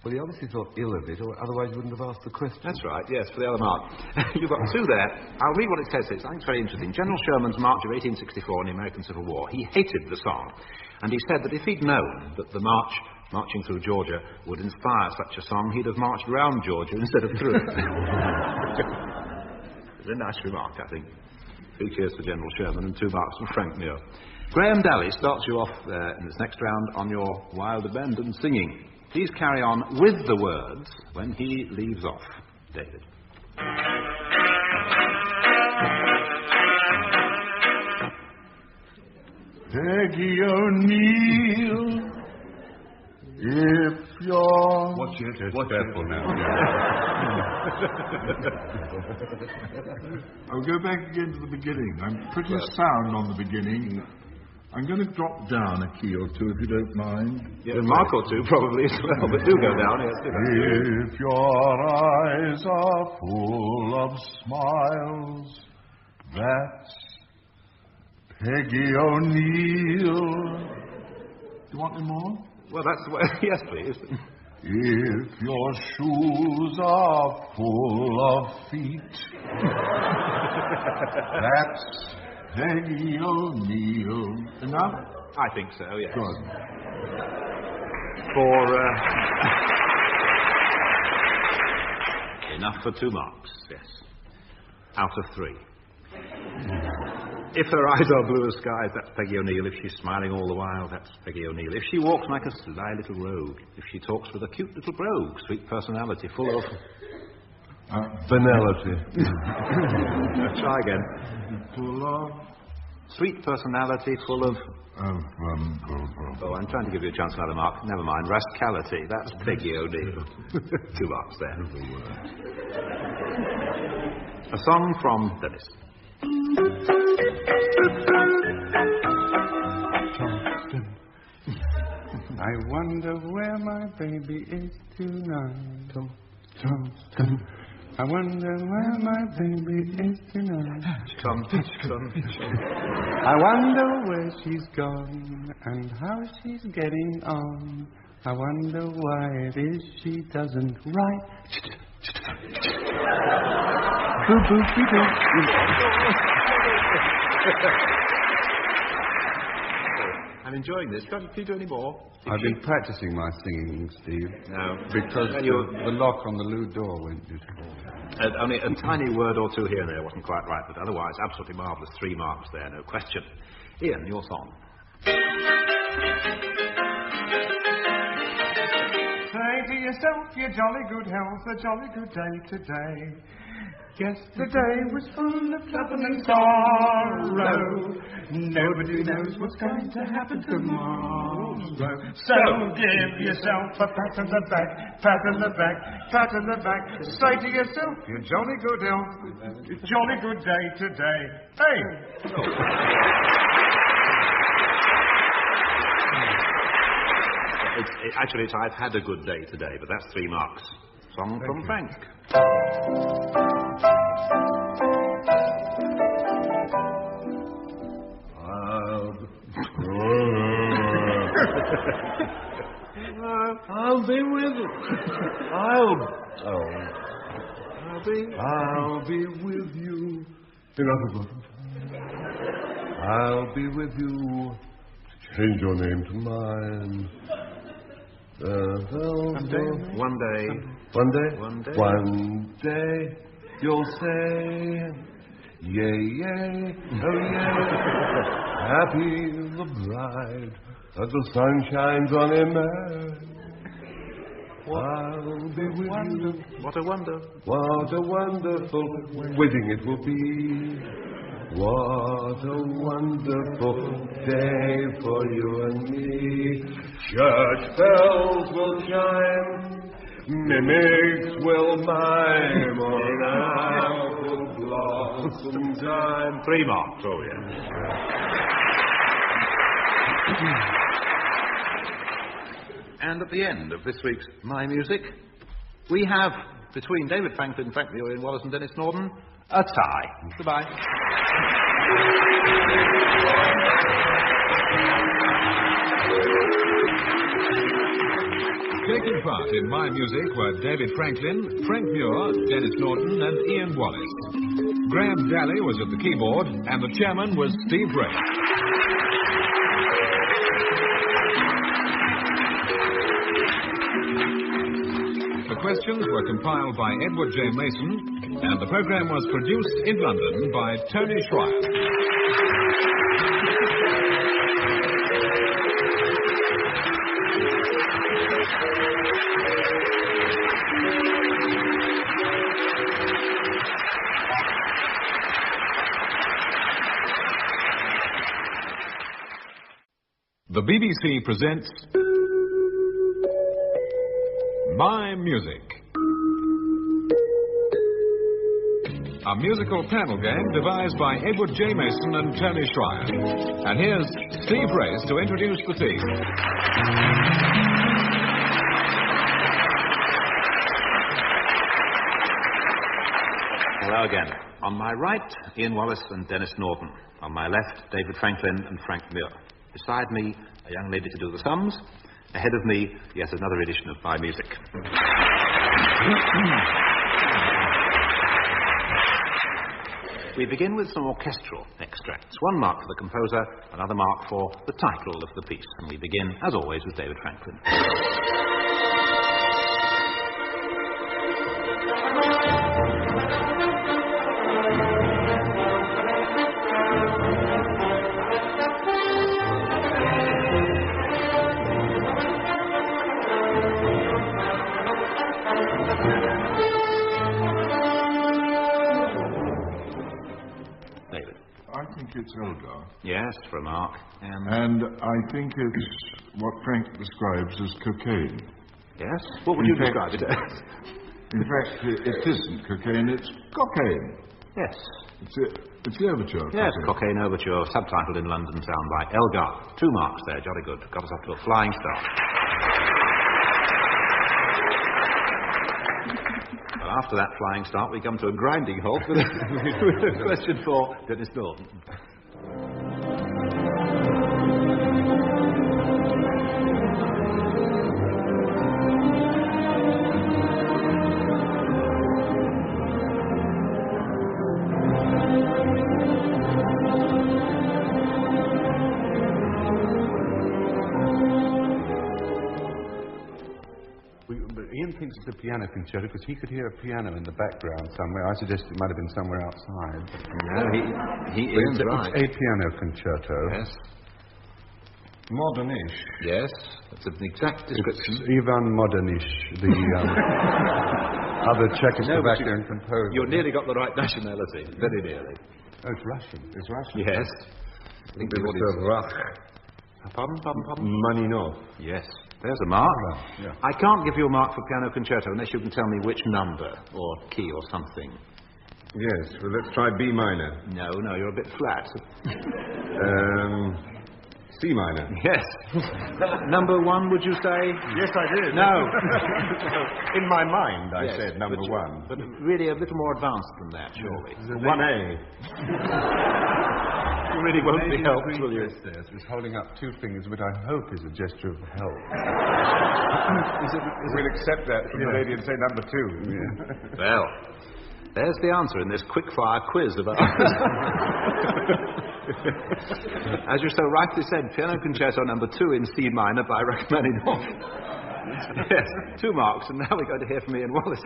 Well, he obviously thought ill of it, or otherwise he wouldn't have asked the question. That's right, yes, for the other mark. You've got two there. I'll read what it says. I think it's very interesting. General Sherman's march of 1864 in the American Civil War. He hated the song, and he said that if he'd known that the marching through Georgia would inspire such a song, he'd have marched round Georgia instead of through it. It's a nice remark, I think. 3 cheers for General Sherman and 2 marks for Frank Muir. Graham Dalley starts you off in this next round on your wild abandon singing. Please carry on with the words when he leaves off. David. Peggy O'Neill, if you're... Watch it. Careful now. I'll go back again to the beginning. I'm pretty sound on the beginning. I'm going to drop down a key or two, if you don't mind. Yeah, a mark or two, probably, as well, but do go down. Yes, if your eyes are full of smiles, that's Peggy O'Neill. Do you want any more? Well, that's the way. Yes, please. If your shoes are full of feet, that's Peggy O'Neill. Enough? I think so, yes. Good. Enough for 2 marks, yes. Out of 3. If her eyes are blue as skies, that's Peggy O'Neill. If she's smiling all the while, that's Peggy O'Neill. If she walks like a sly little rogue, if she talks with a cute little brogue, sweet personality, full of... Banality. Try again. Full of... Sweet personality, full of... Oh, I'm trying to give you a chance for another mark. Never mind. Rascality. That's Peggy O'Neill. 2 marks there. A song from Denis. I wonder where my baby is tonight. I wonder where my baby is tonight. I wonder where she's gone and how she's getting on. I wonder why it is she doesn't write. I'm enjoying this. Can you do any more? I've been practicing my singing, Steve. No. Because the lock on the loo door went beautiful. Only a tiny word or two here and there wasn't quite right, but otherwise absolutely marvellous. 3 marks there, no question. Ian, your song. Say to yourself, your jolly good health, a jolly good day today. Yesterday was full of trouble and sorrow. Nobody knows what's going to happen tomorrow. So give yourself a pat on the back, pat on the back, pat on the back. Say to yourself, your jolly good health, a jolly good day today. Hey! Actually, I've had a good day today, but that's 3 marks. Song from Frank. I'll be with you. I'll be with you. I'll be with you. Change your name to mine. One day. One day you'll say, yay, yay, oh yay. Happy the bride as the sun shines on him. I'll be with you. What a wonder. What a wonderful wedding it will be. What a wonderful day for you and me. Church bells will chime, mimics will mime, or now will lonesome time. 3 marks, oh yes. And at the end of this week's My Music, we have, between David Franklin, Frank Muir, Ian Wallace and Denis Norden, a tie. Goodbye. Taking part in My Music were David Franklin, Frank Muir, Denis Norden and Ian Wallace. Graham Dalley was at the keyboard and the chairman was Steve Ray. The questions were compiled by Edward J. Mason and the program was produced in London by Tony Schreier. The BBC presents My Music, a musical panel game devised by Edward J. Mason and Tony Schreier. And here's Steve Race to introduce the team. Hello again. On my right, Ian Wallace and Denis Norden. On my left, David Franklin and Frank Muir. Beside me, a young lady to do the sums. Ahead of me, yet another edition of My Music. We begin with some orchestral extracts. 1 mark for the composer, another mark for the title of the piece. And we begin, as always, with David Franklin. It's Elgar. Yes, for a mark. And I think it's what Frank describes as cocaine. Yes? What would you describe it as? In fact, it isn't cocaine, it's cocaine. Yes. It's the overture. Yes, Cocaine Overture, subtitled in London Sound by Elgar. 2 marks there, jolly good. Got us off to a flying start. Well, after that flying start, we come to a grinding halt with a question for Denis Norden. Ian thinks it's a piano concerto because he could hear a piano in the background somewhere. I suggested it might have been somewhere outside. No, he is right. It's a piano concerto. Yes. Modernish. Yes, that's an exact description. It's Ivan Modernish, the other Czechoslovakian composer. You nearly got the right nationality. Very nearly. Oh, it's Russian. It's Russian. Yes. I think it was Pardon? Maninov. Yes. There's a mark. Yeah. I can't give you a mark for piano concerto unless you can tell me which number or key or something. Yes, well, let's try B minor. No, you're a bit flat. C minor. Yes. Number 1, would you say? Yes, I did. No. In my mind, I Yes, said number 1. But really a little more advanced than that, surely. 1A. You really won't be helped, will you? Yes, he's holding up 2 fingers, which I hope is a gesture of help. We'll accept that from the lady and say number 2. Yeah. Well, there's the answer in this quick-fire quiz of ours. As you so rightly said, piano concerto number 2 in C minor by Rachmaninoff. Yes, 2 marks, and now we're going to hear from Ian Wallace.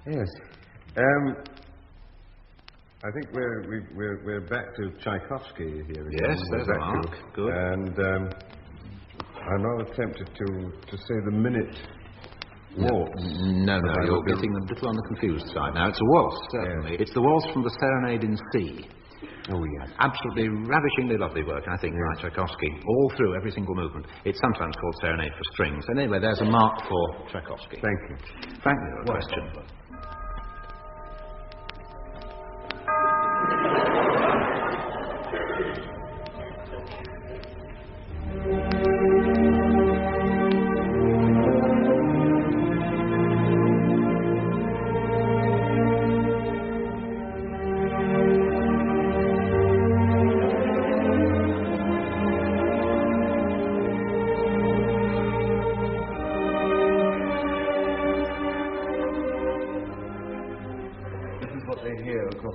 Yes. I think we're back to Tchaikovsky here again. Yes, there's a mark. Good. And I'm rather tempted to say the minute waltz. No, you're getting a little on the confused side. Now, it's a waltz, certainly. Yeah. It's the waltz from the Serenade in C. Oh, yes. Absolutely ravishingly lovely work, I think, by Tchaikovsky, all through every single movement. It's sometimes called Serenade for Strings. And anyway, there's a mark for Tchaikovsky. Thank you. Frank Muir, a question.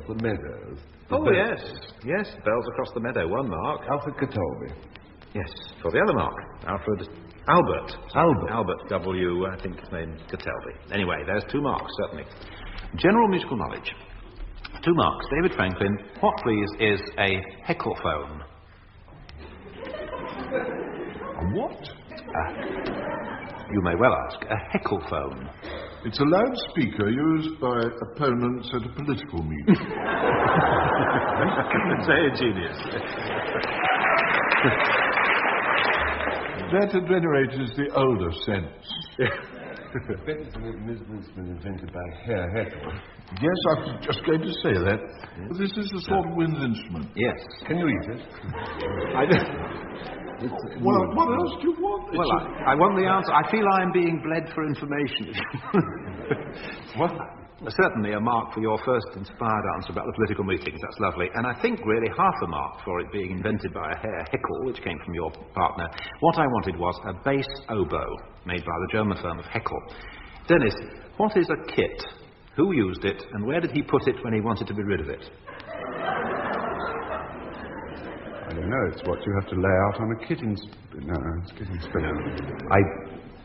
The meadows. Yes, bells across the meadow. One mark. Alfred Cataldi. Yes. For the other mark, Albert W. I think his name's Cataldi. Anyway, there's 2 marks, certainly. General musical knowledge. 2 marks. David Franklin. What, please, is a hecklephone? A what? You may well ask. A hecklephone. It's a loudspeaker used by opponents at a political meeting. Say a genius. That at any rate is the older sense. It's been invented by Herr Heckel. Yes, I was just going to say that. But this is a sort of wind instrument. Yes. Can you eat it? I don't... Well, what else do you want? Well, I want the answer. I feel I am being bled for information. What? Certainly a mark for your first inspired answer about the political meetings. That's lovely. And I think really half a mark for it being invented by a Herr Heckel, which came from your partner. What I wanted was a bass oboe made by the German firm of Heckel. Dennis, what is a kit? Who used it, and where did he put it when he wanted to be rid of it? I don't know. It's what you have to lay out on a kitchen spoon. No, it's kitchen spoon.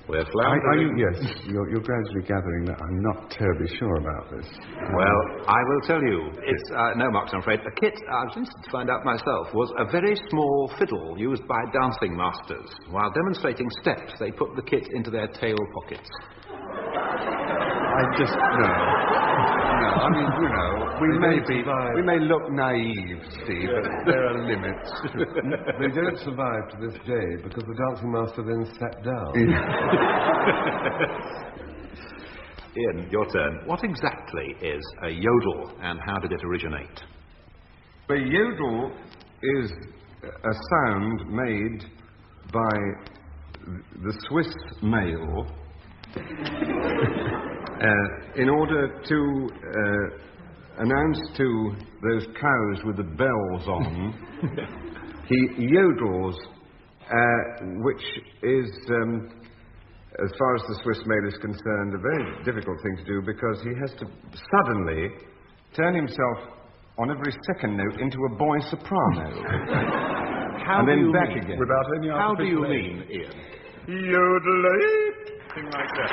We're floundering. Yes, you're gradually gathering that I'm not terribly sure about this. Well, I will tell you. It's no marks, I'm afraid. A kit, I was interested to find out myself, was a very small fiddle used by dancing masters. While demonstrating steps, they put the kit into their tail pockets. No, I mean, we may look naive, Steve, but there are limits. They don't survive to this day because the dancing master then sat down. Ian, your turn. What exactly is a yodel, and how did it originate? The yodel is a sound made by the Swiss male in order to announce to those cows with the bells on, he yodels, which is, as far as the Swiss male is concerned, a very difficult thing to do because he has to suddenly turn himself on every second note into a boy soprano. How and do then you back mean? again. Without any How do you articulation. mean, Ian? Yodelate! Thing like that.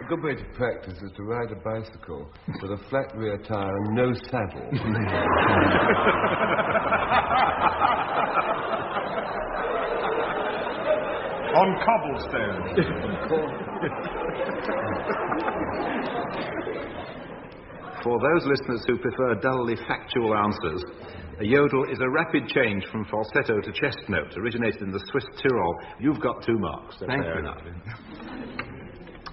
A good way to practice is to ride a bicycle with a flat rear tire and no saddle. On cobblestone. For those listeners who prefer dully factual answers, a yodel is a rapid change from falsetto to chest note, originated in the Swiss Tyrol. You've got 2 marks. That's Thank fair you. enough.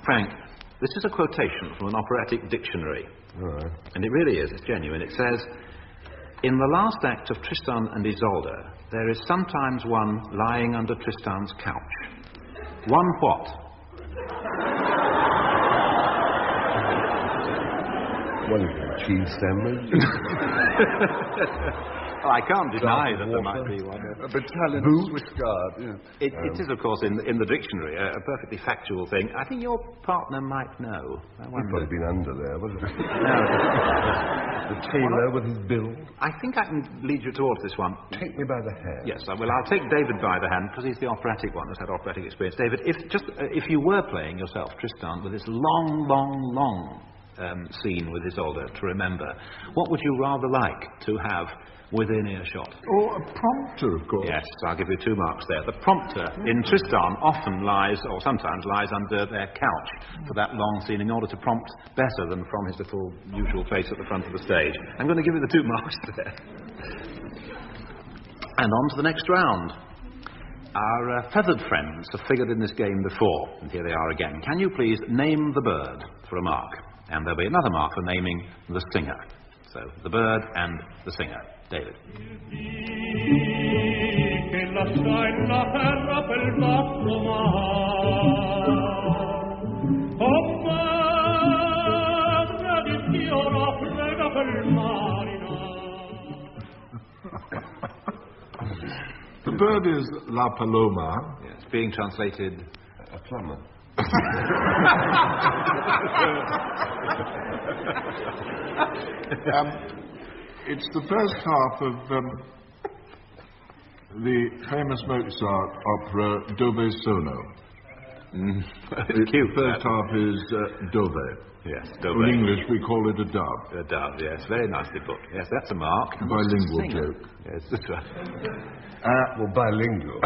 Frank, this is a quotation from an operatic dictionary. All right. And it really is. It's genuine. It says, "In the last act of Tristan and Isolde, there is sometimes one lying under Tristan's couch. One what?" What is it, cheese sandwich? Well, I can't deny that there might be one. A battalion of Swiss Guard, yeah. It is, of course, in the dictionary, a perfectly factual thing. I think your partner might know. He'd probably been under there, wasn't he? No. The tailor with his bill. I think I can lead you towards this one. Take me by the hand. Yes, I'll take David by the hand because he's the operatic one that's had operatic experience. David, if you were playing yourself Tristan with this long scene with Isolde to remember, what would you rather like to have within earshot? Oh, a prompter, of course. Yes, I'll give you 2 marks there. The prompter in Tristan often lies, or sometimes lies, under their couch for that long scene in order to prompt better than from his little usual place at the front of the stage. I'm going to give you the 2 marks there. And on to the next round. Our feathered friends have figured in this game before, and here they are again. Can you please name the bird for a mark? And there'll be another mark for naming the singer. So, the bird and the singer. David. The bird is La Paloma. Yes, being translated... A plumber. It's the first half of the famous Mozart opera Dove Sono. Cute. The first half is Dove. Yes, Dove. In English we call it a dove. A dove, yes, very nicely put. Yes, that's a mark. A bilingual joke. Yes, that's right. Well, bilingual.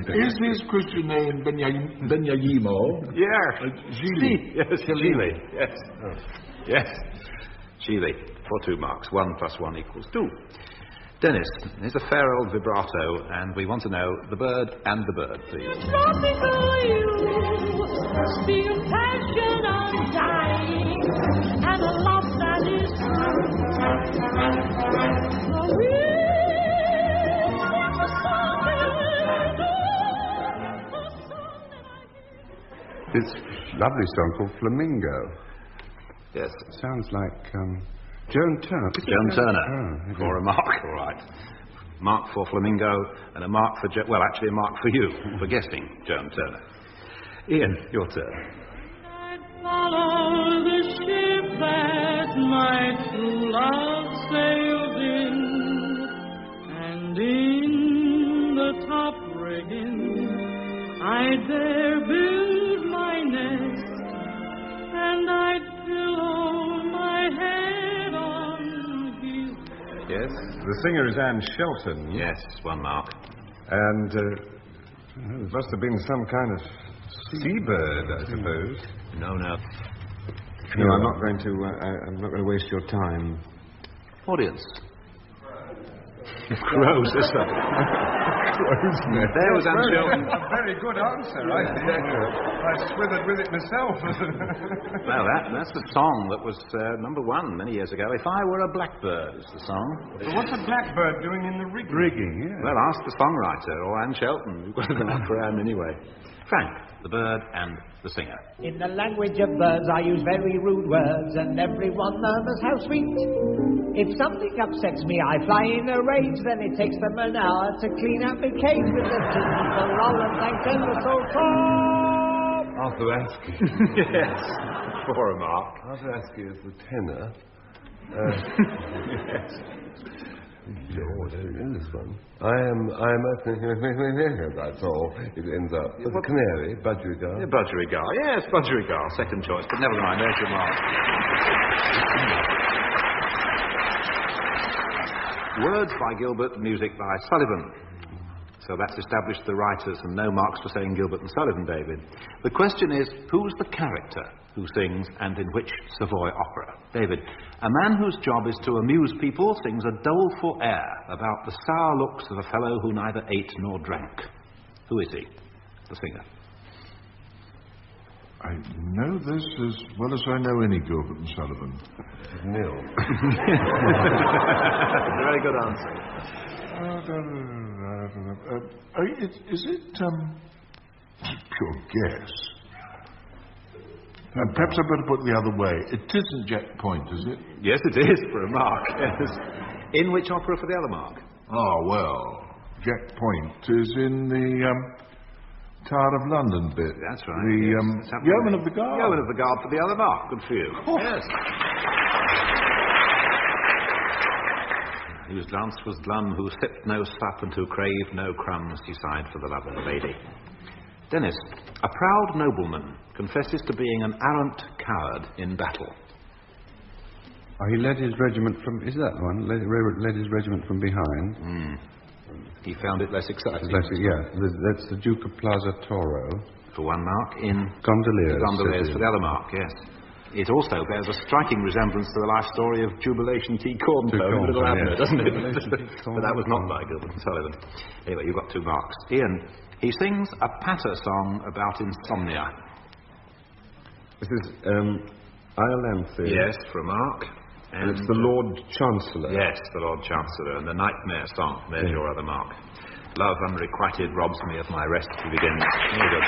Is his Christian name Benyayimo? Yes. Gili. Yes, Gili. Yes. Oh. Yes. Gili. For 2 marks. 1 + 1 = 2. Dennis, here's a fair old vibrato, and we want to know the bird and the bird, please. Speak of passion undying, and a love that is true. This lovely song called Flamingo. Yes. Sounds like Joan Turner. Joan Turner. Oh, for a mark, all right. Mark for Flamingo, and a mark for... actually a mark for you, for guessing Joan Turner. Ian, your turn. I'd follow the ship that my true love sailed in, and in the top rigging I'd there build my nest, and I'd pillow my head on his... Yes, the singer is Anne Shelton. Yes, 1 mark. And there must have been some kind of seabird, I suppose. No. No, I'm not going to waste your time. Audience. Crows, isn't it? There was Anne Shelton. A very good answer. I swithered with it myself. Well, that's the song that was number 1 many years ago. If I Were a Blackbird is the song. But what's a blackbird doing in the rigging? Rigging, yeah. Well, ask the songwriter, or Anne Shelton. You've got to go for Anne anyway. Frank, the bird and the singer. In the language of birds I use very rude words, and everyone murmurs how sweet. If something upsets me I fly in a rage, then it takes them an hour to clean out the cage with the teeth, the roll and thanks and the soul top. Arthur Askey. Yes, for a mark. Arthur Askey is the tenor. Yes. George, in this one. I am that's all. It ends up. But the canary, budgerigar. Yeah, budgerigar. Yes, budgerigar. Second choice, but never mind. There's your mark. Words by Gilbert, music by Sullivan. So that's established the writers, and no marks for saying Gilbert and Sullivan, David. The question is, who's the character who sings and in which Savoy opera? David, a man whose job is to amuse people sings a doleful air about the sour looks of a fellow who neither ate nor drank. Who is he, the singer? I know this as well as I know any Gilbert and Sullivan. Nil. Very good answer. Is it pure guess? Perhaps I better put it the other way. It isn't Jack Point, is it? Yes, it is, for a mark. Yes. In which opera for the other mark? Oh, well, Jack Point is in the Tower of London bit. That's right. The yes. Yeoman of the Guard. Yeoman of the Guard for the other mark. Good for you. Yes. Whose lance was glum, who sipped no sup, and who craved no crumbs, he sighed for the love of the lady. Denis, a proud nobleman confesses to being an arrant coward in battle. Oh, he led his regiment from... Is that the one? Led his regiment from behind. He found it less exciting. That's the Duke of Plaza Toro. For 1 mark in... Gondoliers. For the other mark, yes. It also bears a striking resemblance to the life story of Jubilation T. Cornflow in Little Abner, doesn't it? But that was not by Gilbert and Sullivan. Anyway, you've got 2 marks. Ian, he sings a patter song about insomnia. This is Iolanthe. Yes, for a mark. And it's the Lord Chancellor. Yes, the Lord Chancellor, and the Nightmare Song. There's your other mark. Love unrequited robs me of my rest, he begins. Very good.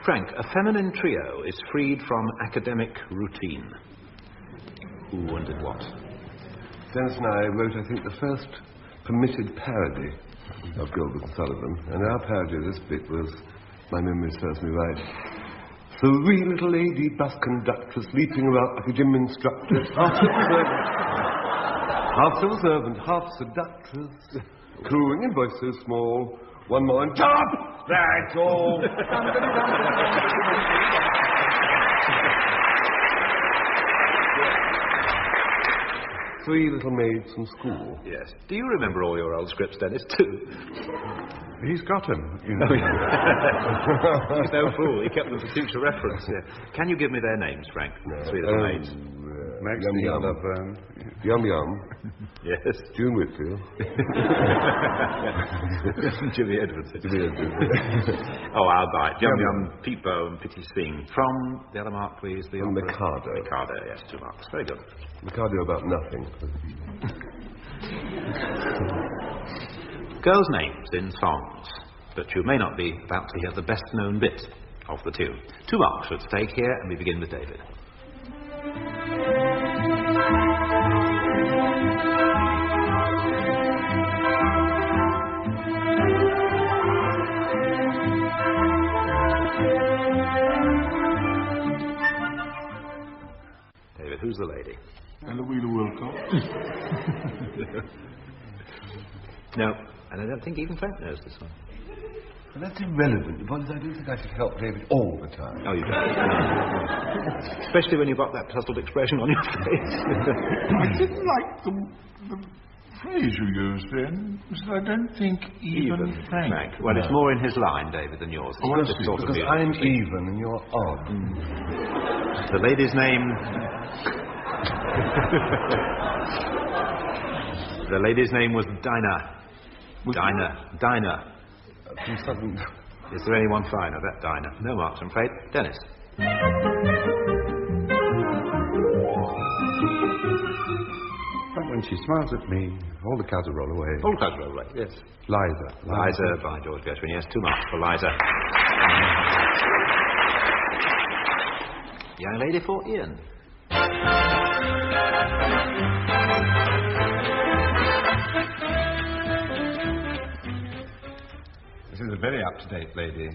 Frank, a feminine trio is freed from academic routine. Who and did what? Dennis and I wrote, I think, the first permitted parody of Gilbert and Sullivan, and our parody of this bit was, my memory serves me right, the wee little lady bus conductress leaping about like a gym instructor, half civil servant, half seductress, cooing in voice so small, one more and top! That's all! Three little maids from school. Yes. Do you remember all your old scripts, Dennis, too? He's got him, you know. He's no fool. He kept them for future reference. Yeah. Can you give me their names, Frank? No. 3 little maids. Maxine. Yum Yum. Yes. June Whitfield. Jimmy Edwards. Oh, I'll buy it. Yum Yum, Peepo, and Pity Sing. From the other mark, please. The Mikado. Mikado, yes, 2 marks. Very good. Mikado about nothing. Girls' names in songs, but you may not be about to hear the best-known bit of the tune. 2 marks at stake here, and we begin with David. David, who's the lady? Eloisa Wilcox. No, and I don't think even Frank knows this one. Well, that's irrelevant, because I don't think I should help David all the time. Oh, you don't? Especially when you've got that puzzled expression on your face. I didn't like the phrase you used then, because I don't think even Frank. Well, it's more in his line, David, than yours. Oh, I see, because I'm even and you're odd. The lady's name... The lady's name was Dinah. Dinah. Is there anyone finer? That Dinah. No marks, I'm afraid. Dennis. When she smiles at me, all the clouds roll away. All the clouds roll away, yes. Liza, by George Gershwin. Yes, 2 marks for Liza. Young lady for Ian. This is a very up-to-date lady.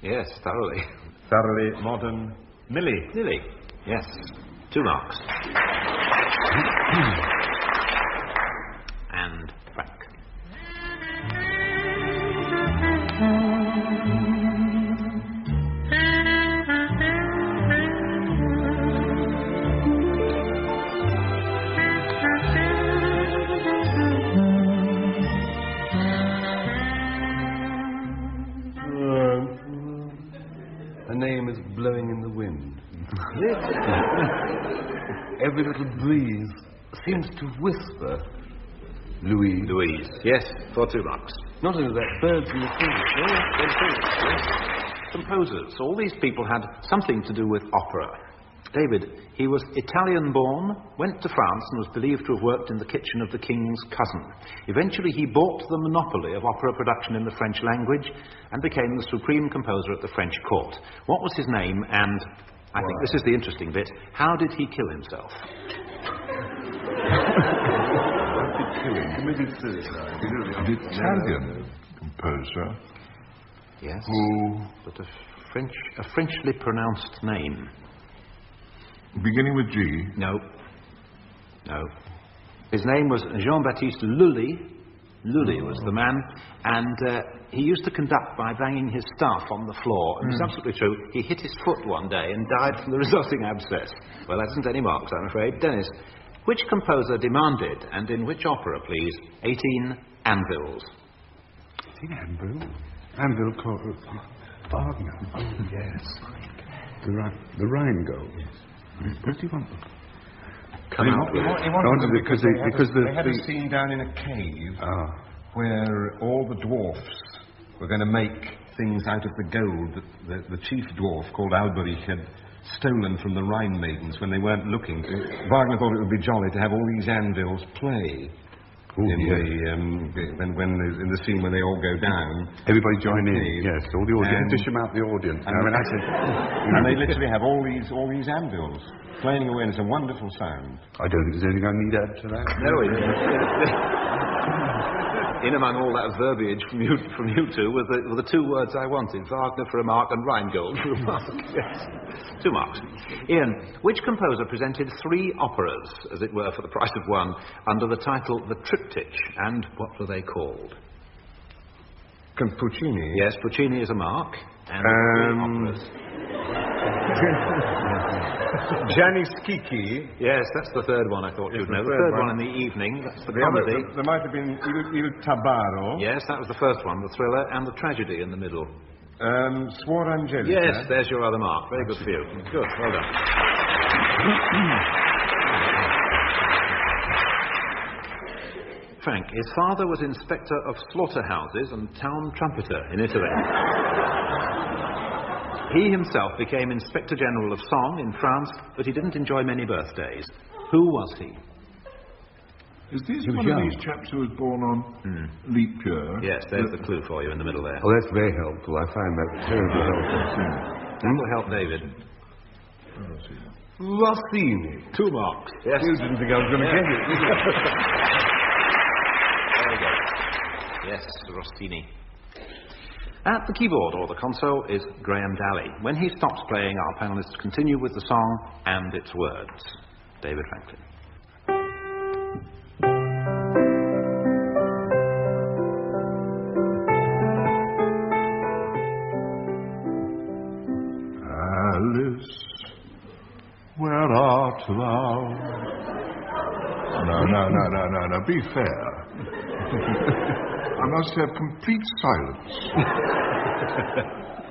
Yes, thoroughly. Thoroughly modern. Millie. Yes, 2 marks. And Frank. Her name is Blowing in the Wind. Every little breeze seems to whisper, Louise. Yes, for 2 marks. Not only that, birds in the trees. Yes. Composers. All these people had something to do with opera. David, he was Italian-born, went to France and was believed to have worked in the kitchen of the king's cousin. Eventually he bought the monopoly of opera production in the French language and became the supreme composer at the French court. What was his name, and I think this is the interesting bit, how did he kill himself? Committed suicide. An Italian composer. Yes, who... but a Frenchly pronounced name. Beginning with G? No. His name was Jean-Baptiste Lully, Lully was the man, and he used to conduct by banging his staff on the floor. And it's absolutely true. He hit his foot one day and died from the resulting abscess. Well, that isn't any marks, I'm afraid. Dennis, which composer demanded, and in which opera, please, 18 anvils? 18 anvil? Anvil called Wagner. Oh, yes. The Rheingold. Yes. What do you want? Come out with it. Because they had a scene down in a cave where all the dwarfs were going to make things out of the gold that the chief dwarf, called Alberich, had stolen from the Rhine maidens when they weren't looking. Wagner thought it would be jolly to have all these anvils play. In the scene when they all go down. Everybody join in, yes, all the audience. Dish them out the audience. And they literally have all these anvils playing away, and it's a wonderful sound. I don't think there's anything I need to add to that. No, in among all that verbiage from you two were the two words I wanted: Wagner for a mark and Rheingold for a mark. Yes. 2 marks. Ian, which composer presented 3 operas, as it were, for the price of 1, under the title The Triptych, and what were they called? Puccini? Yes, Puccini is a mark. And 3 operas. Gianni Schicchi. Yes, that's the 3rd one I thought you'd know. The third one in the evening, that's the comedy. There might have been Il Tabaro. Yes, that was the first one, the thriller, and the tragedy in the middle. Suor Angelica. Yes, there's your other mark. Very good for you. Good, well done. Frank, his father was inspector of slaughterhouses and town trumpeter in Italy. He himself became Inspector General of Song in France, but he didn't enjoy many birthdays. Who was he? Is this one of these chaps who was born on leap year? Yes, there's the clue for you in the middle there. Oh, that's very helpful. I find that terribly helpful. That will help David. Rossini. 2 marks. Yes. You didn't think I was going to get it. There we go. Yes, Rossini. At the keyboard, or the console, is Graham Dalley. When he stops playing, our panellists continue with the song and its words. David Franklin. Alice, where art thou? No, be fair. I must have complete silence.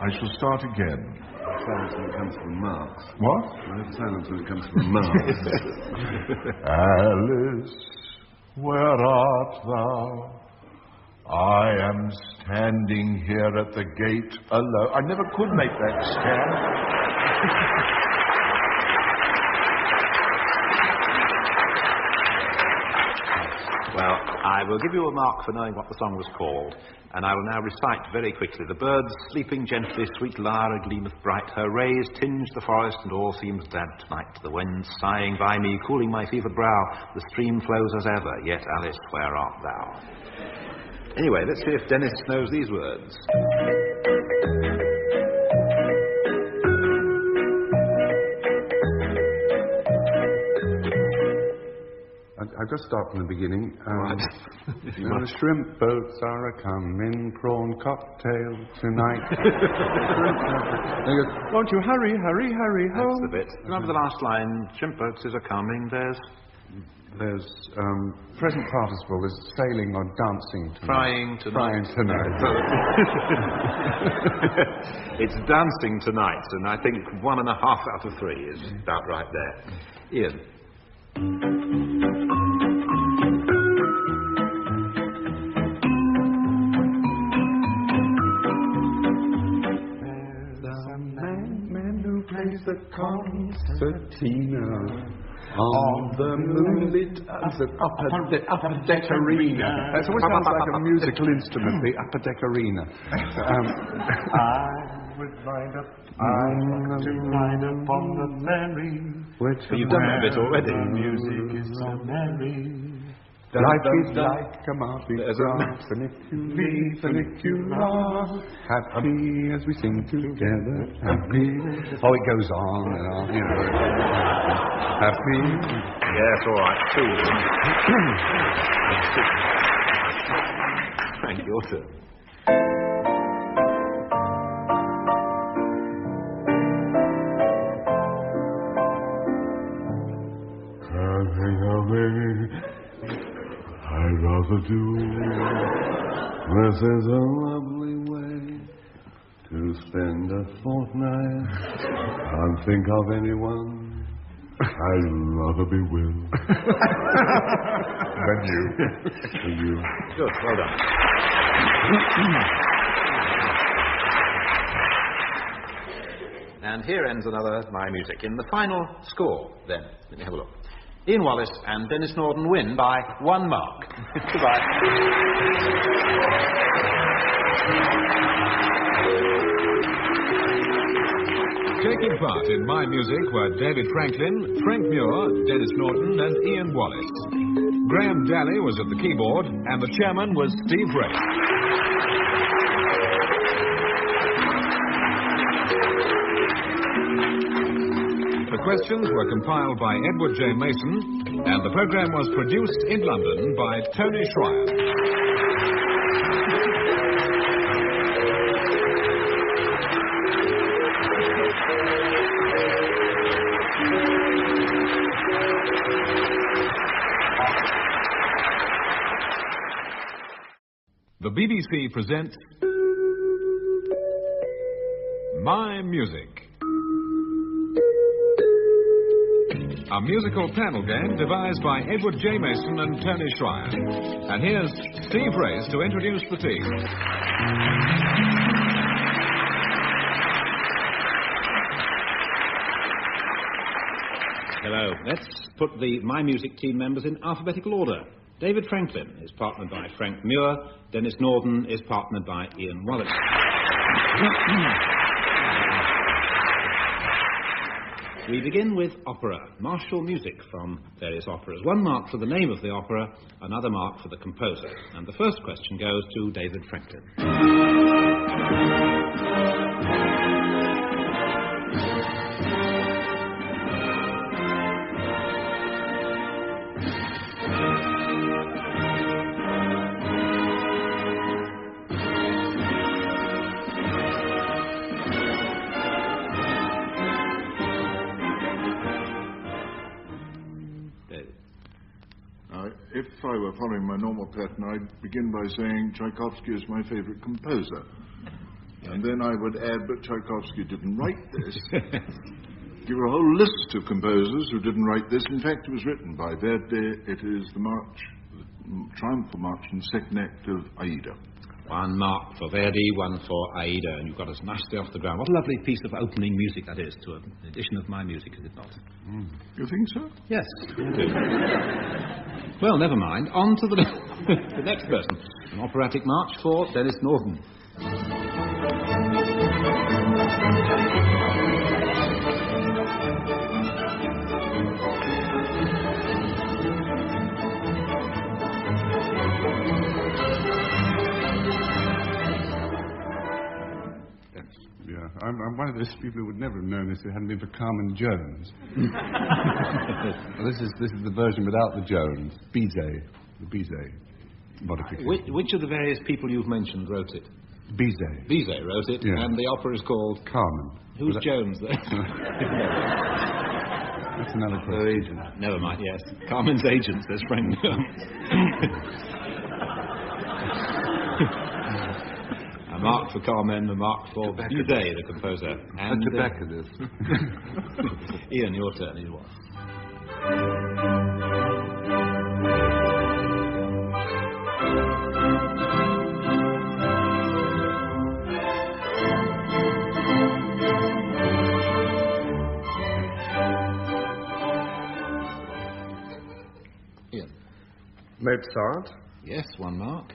I shall start again. Silence when it comes from Marx. What? I have silence when it comes from Marx. Alice, where art thou? I am standing here at the gate alone. I never could make that stand. Well, I will give you a mark for knowing what the song was called, and I will now recite very quickly. The birds sleeping gently, sweet Lara gleameth bright, her rays tinge the forest, and all seems dead tonight. The wind sighing by me, cooling my fevered brow, the stream flows as ever, yet Alice, where art thou? Anyway, let's see if Dennis knows these words. I'll just start from the beginning. Right. The shrimp boats are a-coming, prawn cocktail tonight. He goes, won't you hurry, hurry, hurry, ho. That's the bit. Remember the last line, shrimp boats is a-coming, There's present participle is sailing or dancing tonight. Frying tonight. Frying tonight. It's dancing tonight, and I think 1.5 out of 3 is about right there. Ian. There's a man who plays the concertina on the moonlit upper deck arena. It always sounds like a musical instrument, the upper deck arena. I would ride up, I to ride up on the merry. You've done that bit already. The music is so merry. Life is like a marching grass, and if you leave and if you laugh, happy as we sing together, happy. Oh, it goes on and on, you know. Happy. Yes, all right. 2. your turn. Can't think how many I'd rather do. This is a lovely way to spend a fortnight. Can't think of anyone I'd rather be with than you. Than you. Good, well done. And here ends another My Music. In the final score, then, let me have a look. Ian Wallace and Denis Norden win by 1 mark. Goodbye. Taking part in My Music were David Franklin, Frank Muir, Denis Norden and Ian Wallace. Graham Dalley was at the keyboard and the chairman was Steve Race. The questions were compiled by Edward J. Mason and the programme was produced in London by Tony Schreier. The BBC presents My Music, a musical panel game devised by Edward J. Mason and Tony Schreier. And here's Steve Race to introduce the team. Hello. Let's put the My Music team members in alphabetical order. David Franklin is partnered by Frank Muir. Denis Norden is partnered by Ian Wallace. We begin with opera, martial music from various operas. 1 mark for the name of the opera, another mark for the composer. And the first question goes to David Franklin. If I were following my normal pattern, I'd begin by saying Tchaikovsky is my favourite composer. And then I would add, but Tchaikovsky didn't write this. Give a whole list of composers who didn't write this. In fact, it was written by Verdi. It is the march, the triumphal march in the second act of Aida. 1 mark for Verdi, 1 for Aida, and you've got us nicely off the ground. What a lovely piece of opening music that is to an edition of My Music, is it not? You think so? Yes, I do. Well, never mind. On to the next person. An operatic march for Denis Norden. I'm one of those people who would never have known this if it hadn't been for Carmen Jones. Well, this is the version without the Jones. Bizet. The Bizet modification. Which of the various people you've mentioned wrote it? Bizet. Bizet wrote it, Yeah. and the opera is called... Carmen. Who's Jones there? That's another question. Never mind, yes. Carmen's agent, says Frank. A mark for Carmen, a mark for Bizet, the composer. And tobacco this. Ian, your turn. Is what? Ian. Mozart. Yes, 1 mark.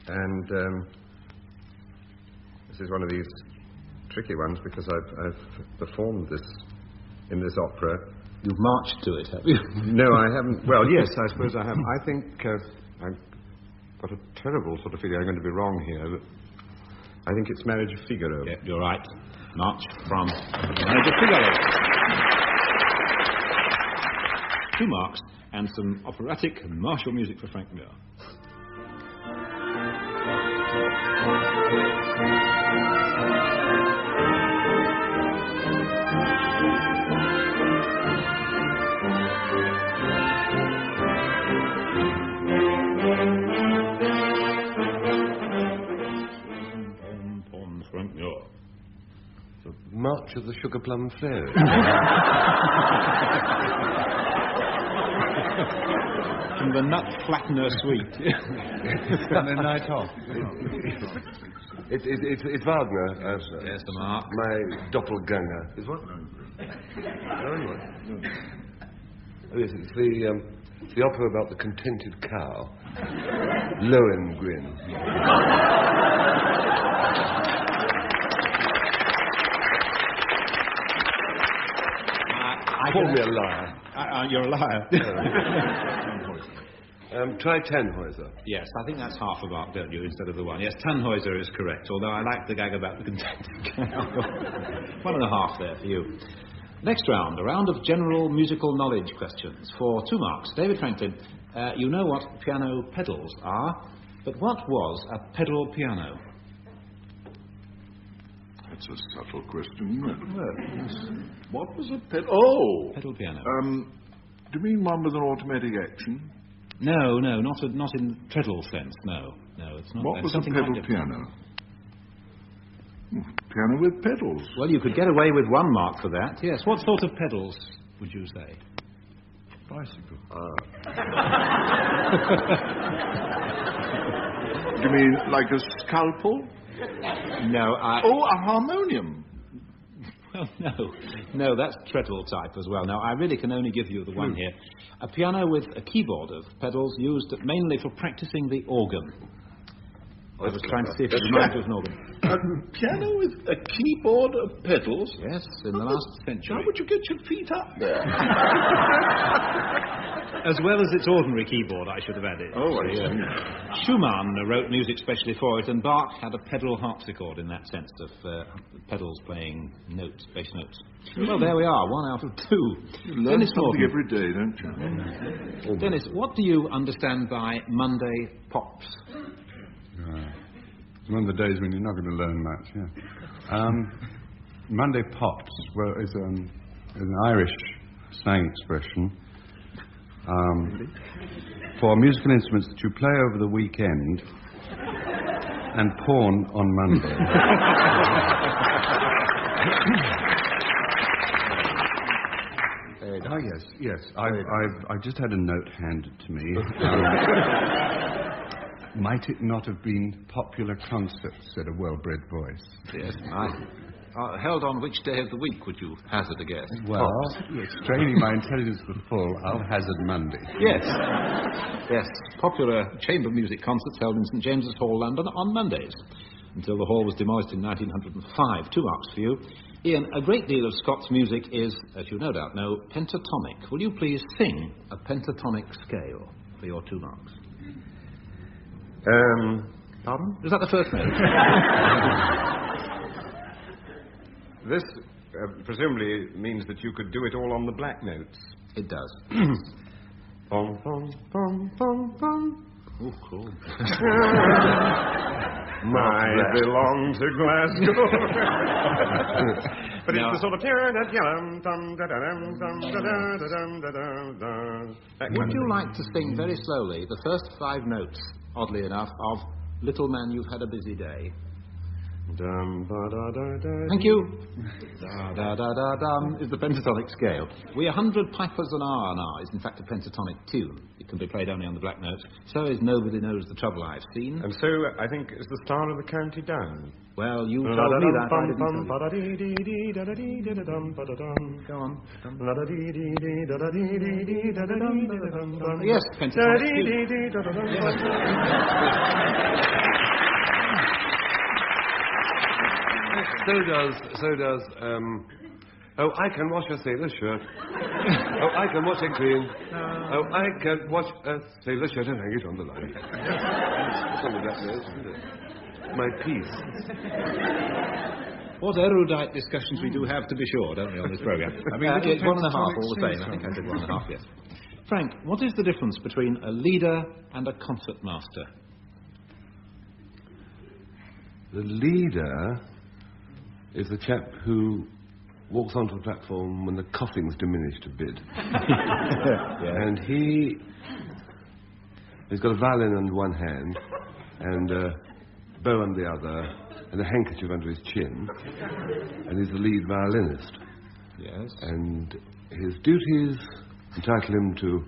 And this is one of these tricky ones because I've performed this in this opera. You've marched to it, have you? No, I haven't. Well, yes, I suppose I have. I think I've got a terrible sort of feeling I'm going to be wrong here, but I think it's Marriage of Figaro. Yeah, you're right. March from Marriage of Figaro. 2 marks and some operatic and martial music for Frank Muir. Frank Muir. The March of the Sugar Plum Fairy. From the Nut Flattener Suite. And a night off. It's Wagner. Yes, the mark. My doppelganger. Is what? Oh, yes, it's the opera about the contented cow. Lohengrin. Call me a liar. You're a liar. Try Tannhäuser. Yes, I think that's half a mark, don't you, instead of the one. Yes, Tannhäuser is correct, although I like the gag about the contented cow. 1.5 there for you. Next round, a round of general musical knowledge questions for 2 marks. David Franklin, you know what piano pedals are, but what was a pedal piano? That's a subtle question, isn't it? Yes. What was a pedal? Oh! Pedal piano. Do you mean one with an automatic action? No, not in treadle sense, no. No, it's not. What was a pedal piano? Piano with pedals. Well, you could get away with 1 mark for that, yes. What sort of pedals would you say? Bicycle. Do you mean like a scalpel? No, Oh, a harmonium. Well, no, that's treadle type as well. Now, I really can only give you the one here. A piano with a keyboard of pedals used mainly for practicing the organ. I was trying to see if it reminds you of an organ. A piano with a keyboard of pedals? Yes, in the last century. How would you get your feet up there? As well as its ordinary keyboard, I should have added. Oh, I see. Schumann wrote music specially for it, and Bach had a pedal harpsichord in that sense of pedals playing notes, bass notes. Well, there we are, 1 out of 2. You learn Dennis something Norden. every day, don't you? Dennis, what do you understand by Monday pops? It's one of the days when you're not going to learn much, yeah. Monday pops is an Irish slang expression for musical instruments that you play over the weekend and pawn on Monday. Oh, yes. I just had a note handed to me. Might it not have been popular concerts, said a well-bred voice. Yes, held on which day of the week would you hazard a guess? Well, straining my intelligence to the full, I'll hazard Monday. Yes, popular chamber music concerts held in St James's Hall, London, on Mondays, until the hall was demolished in 1905. 2 marks for you. Ian, a great deal of Scots music is, as you no doubt know, pentatonic. Will you please sing a pentatonic scale for your 2 marks? Pardon? Is that the first note? This presumably means that you could do it all on the black notes. It does. Bum, bum, bum, bum, bum. Oh, cool. I belong to Glasgow. But Now, it's the sort of... would you like to sing very slowly the first 5 notes, oddly enough, of Little Man, You've Had a Busy Day? Thank you. Da-da-da-da-dum is the pentatonic scale. We 100 pipers an hour is in fact a pentatonic tune. It can be played only on the black notes. So is Nobody Knows the Trouble I've Seen. And so, I think, is the Star of the County Down. Well, you told me that. I didn't tell you. Go on. Yes, pentatonic tune. So does, oh, I can wash a sailor shirt. Oh, I can wash it clean. Oh, I can wash a sailor shirt and hang it on the line. Something like that, isn't it? My piece. What erudite discussions we do have, to be sure, don't we, on this programme? I mean, it's 1.5 all the same. I think I said 1.5, yes. Frank, what is the difference between a leader and a concertmaster? The leader is the chap who walks onto the platform when the coughing's diminished a bit. And he's got a violin under one hand and a bow under the other and a handkerchief under his chin. And he's the lead violinist. Yes. And his duties entitle him to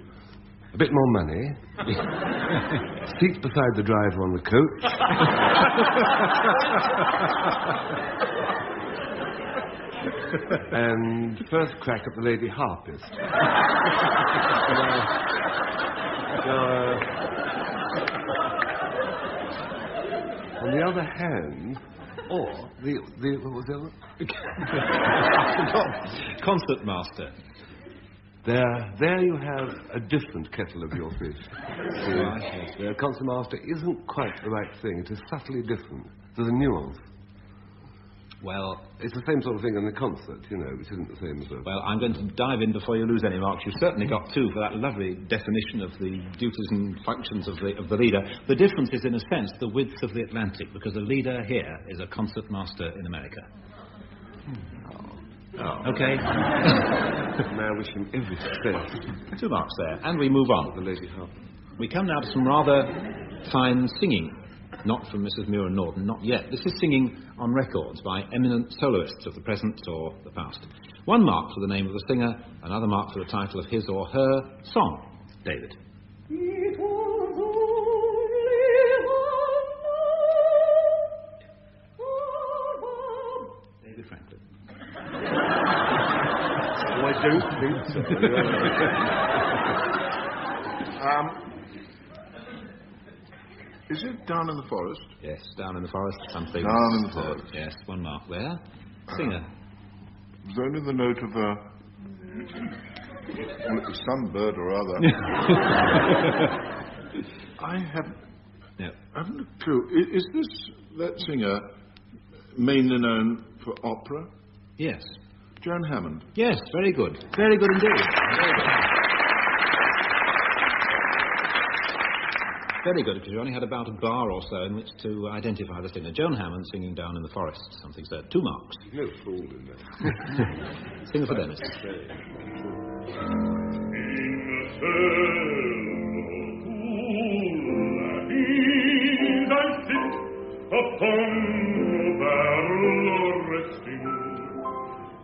a bit more money, seats beside the driver on the coach, and first crack at the lady harpist. On the other hand, or what was the other? Concertmaster. There you have a different kettle of your fish. The concertmaster isn't quite the right thing. It is subtly different. There's a nuance. Well, it's the same sort of thing in the concert, which isn't the same as a... Well, I'm going to dive in before you lose any marks. You've certainly got 2 for that lovely definition of the duties and functions of the leader. The difference is, in a sense, the width of the Atlantic, because the leader here is a concertmaster in America. Oh. Okay. May I wish him every success. 2 marks there. And we move on. The lady harp. We come now to some rather fine singing. Not from Mrs. Muir and Norden, not yet. This is singing on records by eminent soloists of the present or the past. 1 mark for the name of the singer, another mark for the title of his or her song. David. David Franklin. I don't think so. Is it Down in the Forest? Yes, Down in the Forest. Something. Down in the Forest. Yes, 1 mark there. Singer. There's only the note of some bird or other. I haven't a clue. Is that singer mainly known for opera? Yes. Joan Hammond? Yes, very good. Very good indeed. Very good. Very good, because you only had about a bar or so in which to identify the singer. Joan Hammond singing Down in the Forest, something said. 2 marks. No fool in there. Singer for Dennis. Upon the barrel resting,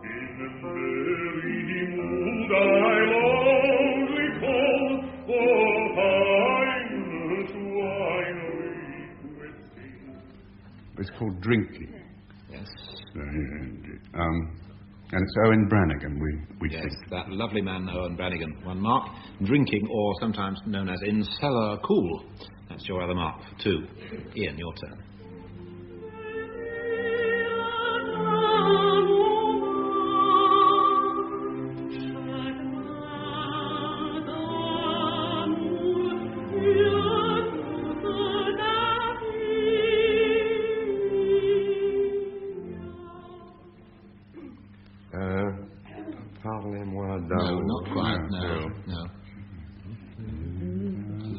in merry mood I loudly call for highness wine requesting. It's called Drinking. Yes. And it's Owen Brannigan, we yes, think. That lovely man, Owen Brannigan. 1 mark. Drinking, or sometimes known as in cellar cool. That's your other mark for 2. Ian, your turn. Parlez-moi No, not quite. No.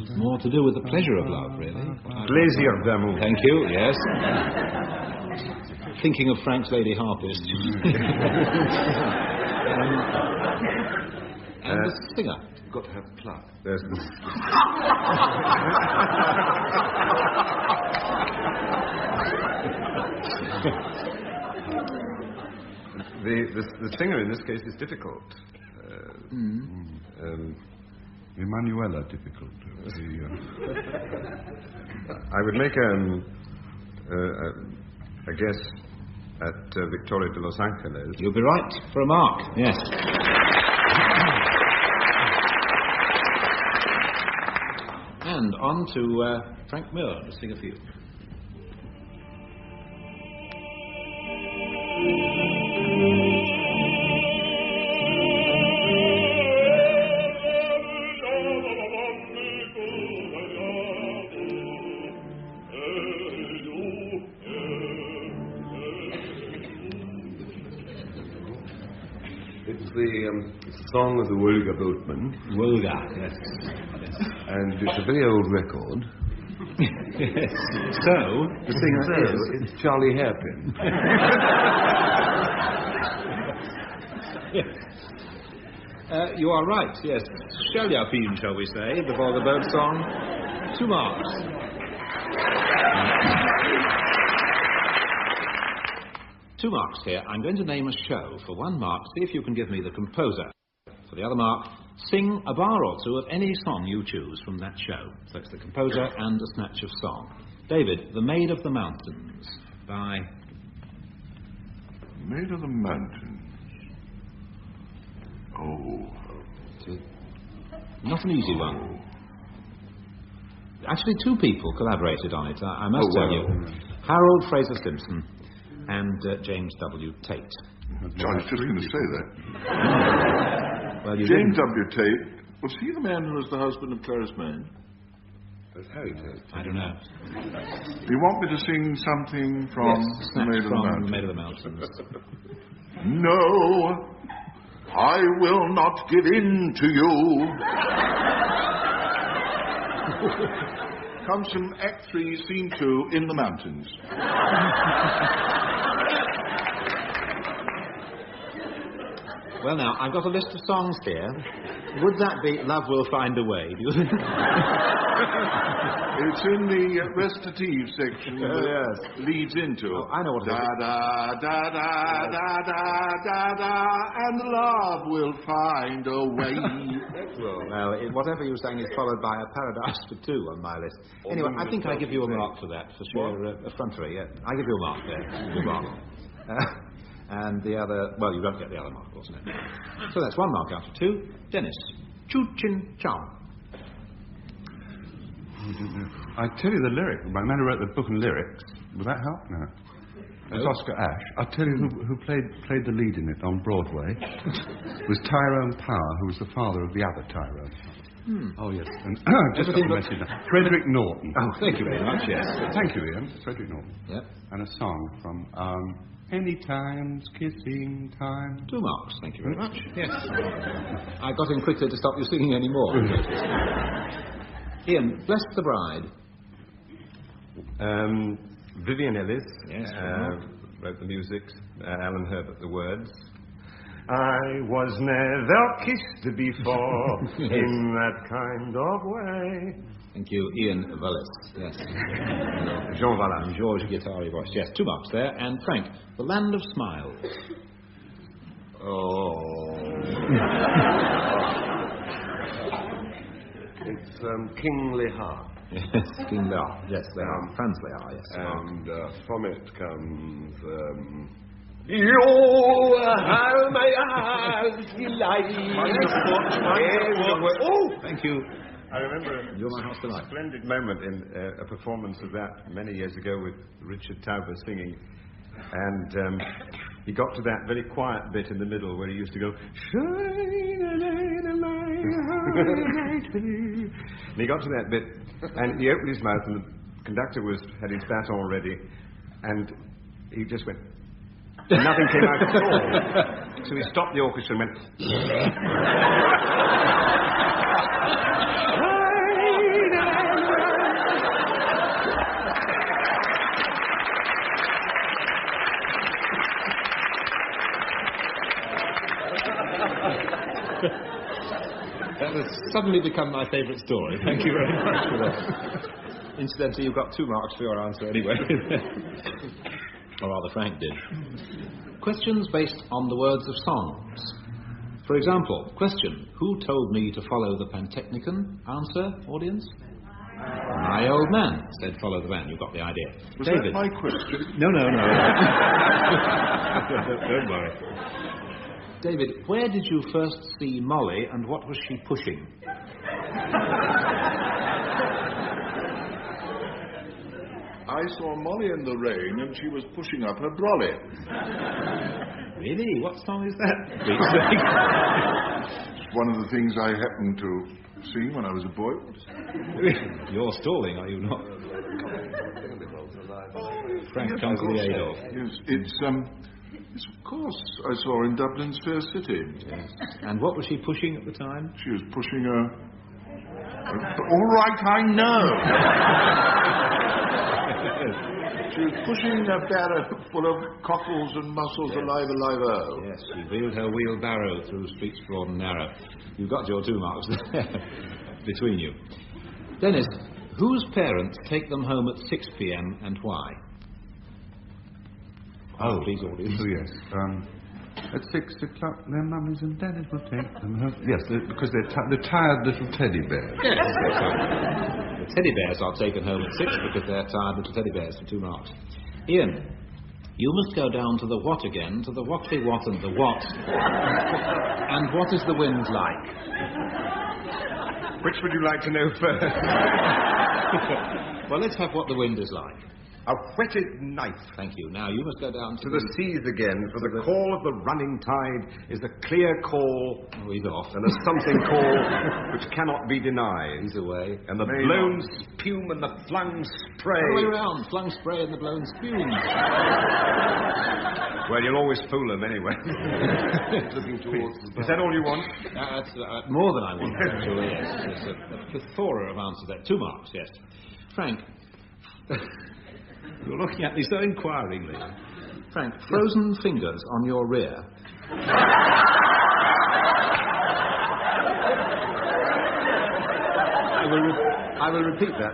It's more to do with the pleasure of love, really. Plaisir d'amour. Thank you, yes. Thinking of Frank's lady harpist. And the singer. Got to have pluck. There's the singer in this case is difficult. Emanuela difficult. I would make a guess at Victoria de Los Angeles. You'll be right for a mark, yes. And on to Frank Muir to sing a few. It's the song of the Wolga boatman. Wolga, yes. And it's a very old record. Yes. So, The singer is? It's Charlie Hairpin. Yes. You are right, yes. Shall-ya-peen, shall we say, before the boat song. 2 marks. 2 marks here. I'm going to name a show. For 1 mark, see if you can give me the composer. For the other mark, sing a bar or two of any song you choose from that show. So it's the composer and a snatch of song. David, The Maid of the Mountains, by... Maid of the Mountains. Oh. Not an easy one. Actually, 2 people collaborated on it, I must tell you. Harold Fraser Simpson and James W. Tate. I was just going to say that. Well, you James W. Tate, was he the man who was the husband of Clarice Main? That's Harry Tate. I don't know. Do you want me to sing something from Yes, The Maid of the from Mountains? Maid of the Mountains. No, I will not give in to you. Comes from Act 3, Scene 2, In the Mountains. Well, now, I've got a list of songs here. Would that be Love Will Find a Way, do you think? It's in the recitative section that leads into Oh, I know what it is. Da da da da da da da, and love will find a way. Well, whatever you sang is followed by a Paradise for Two on my list. Anyway, I think I give you a mark for that, for sheer effrontery. Yeah, I give you a mark there. Good mark. And the other, well, you don't get the other mark, of course, no. So that's 1 mark out of 2. Dennis. Choo-chin-chow. I tell you the lyric. My man who wrote the book and lyrics. Would that help? No. It's Oscar Ashe. I'll tell you who played the lead in it on Broadway. It was Tyrone Power, who was the father of the other Tyrone. Oh, yes. And just got the message now. Frederick Norton. Oh, thank you very much, yes. Thank you, Ian. Frederick Norton. Yep. And a song from Any Time's Kissing Time. 2 marks, thank you very much. Yes. I got in quickly to stop you singing any more. Ian, Bless the Bride. Vivian Ellis Yes, wrote the music, Alan Herbert the words. I was never kissed before in that kind of way. Thank you, Ian Wallace. Yes. Jean Valin. George Guittari voice. Yes, 2 marks there. And Frank, The Land of Smiles. Oh. It's King Lear. Yes, King Lear. Yes, they are. Franz Lear, yes. And from it comes... how may I delight? Oh, thank you. I remember You're My House Tonight. a splendid moment in a performance of that many years ago with Richard Tauber singing. And he got to that very quiet bit in the middle where he used to go, and he got to that bit, and he opened his mouth, and the conductor had his bat on already, and he just went, and nothing came out at all. So he stopped the orchestra and went, That has suddenly become my favourite story. Thank you very much for that. Incidentally, you've got 2 marks for your answer anyway. Or rather, Frank did. Questions based on the words of songs. For example, question, who told me to follow the Pantechnicon? Answer, audience? My old man said follow the van. You've got the idea. Was David. that my question? No. Don't worry. David, where did you first see Molly and what was she pushing? I saw Molly in the rain and she was pushing up her brolly. Really? What song is that? It's one of the things I happened to sing when I was a boy. You're stalling, are you not? Frank comes to the aid of. Yes, it's of course I saw her in Dublin's Fair City. Yes. And what was she pushing at the time? She was pushing a all right, I know. pushing a barrow full of cockles and mussels alive. Yes, she wheeled her wheelbarrow through streets broad and narrow. You've got your 2 marks there between you. Dennis, whose parents take them home at 6 p.m. and why? Oh, please, audience. Oh, yes. At 6 o'clock, their mummies and daddies will take them home. Yes, because they're tired little teddy bears. Yes, that's right. The teddy bears are taken home at 6 because they're tired little teddy bears for 2 marks. Ian, you must go down to the what again, to the whatly what and the what. And what is the wind like? Which would you like to know first? Well, let's have what the wind is like. A whetted knife. Thank you. Now, you must go down to the seas again, for the call of the running tide is a clear call. Oh, he's off. And a something call which cannot be denied. He's away. And the blown spume and the flung spray. All the way round. Flung spray and the blown spume. Well, you'll always fool them anyway. Looking towards the Is that all you want? That's more than I want, actually, yes. There's a plethora of answers there. 2 marks, yes. Frank... You're looking at me so inquiringly. Frank, frozen fingers on your rear. I will repeat that.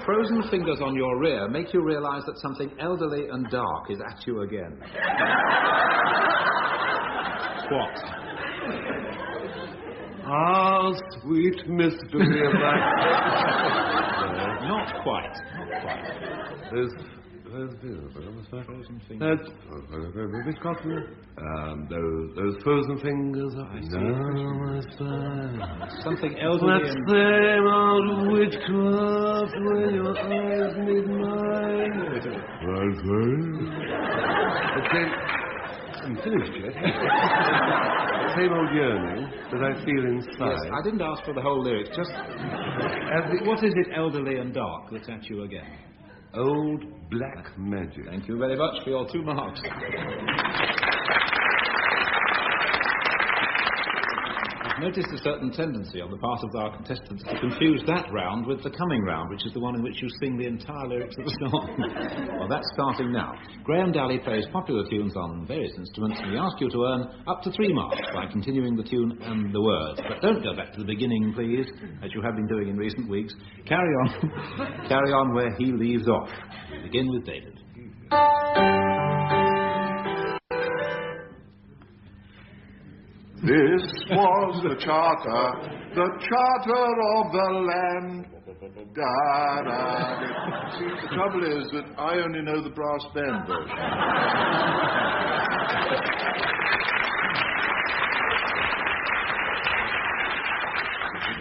Frozen fingers on your rear make you realise that something elderly and dark is at you again. What? Ah, sweet mystery of life. Not quite. Those frozen fingers. Something elderly. Let's flame out of witchcraft when your eyes meet mine. I'm finished yet. The same old yearning that I feel inside. Yes, I didn't ask for the whole lyrics. Just what is it, elderly and dark, that's at you again? Old black magic. Thank you very much for your 2 marks. I've noticed a certain tendency on the part of our contestants to confuse that round with the coming round, which is the one in which you sing the entire lyrics of the song. Well, that's starting now. Graham Dalley plays popular tunes on various instruments, and we ask you to earn up to 3 marks by continuing the tune and the words. But don't go back to the beginning, please, as you have been doing in recent weeks. Carry on where he leaves off. We begin with David. This was the charter of the land. See, the trouble is that I only know the brass band version.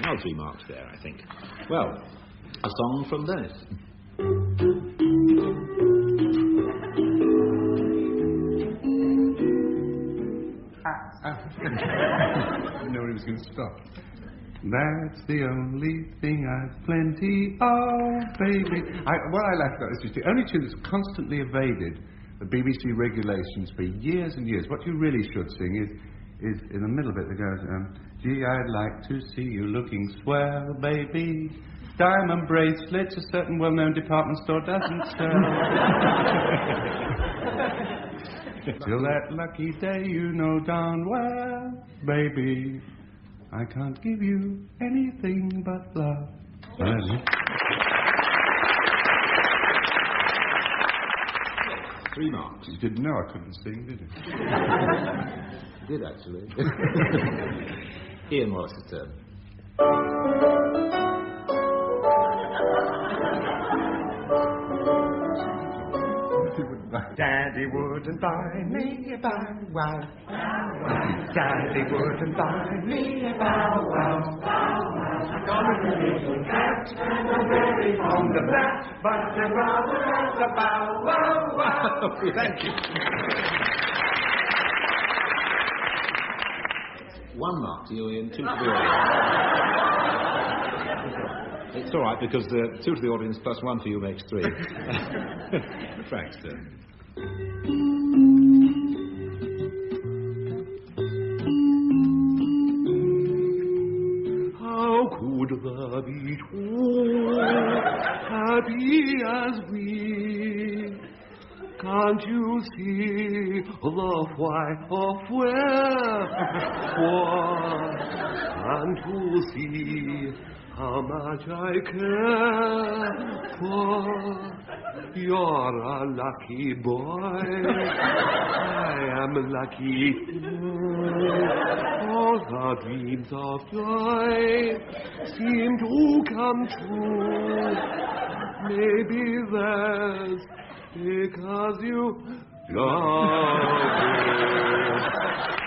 Now 3 marks there, I think. Well, a song from Dennis. I didn't know he was going to stop. That's the only thing I've plenty of, baby. What I like about this is the only tune that's constantly evaded the BBC regulations for years and years. What you really should sing is in the middle of it that goes, gee, I'd like to see you looking swell, baby. Diamond bracelets a certain well-known department store doesn't sell. Till that lucky day, you know darn well, baby, I can't give you anything but love. 3 marks. You didn't know I couldn't sing, did you? Did, actually. Ian Wallace's turn. Daddy wouldn't buy me a bow wow. Daddy wouldn't buy me a bow wow. I got a little cat and I'm very fond of that, but I'd rather have a bow wow wow. Thank you. 1 mark to you, Ian. 2 to the audience. It's all right, because 2 to the audience plus 1 for you makes 3. Frank's turn. How could there be true? happy as we. Can't you see the white of wherefore? Can't you see how much I care for? You're a lucky boy. I am lucky too. All the dreams of joy seem to come true. Maybe that's because you love me.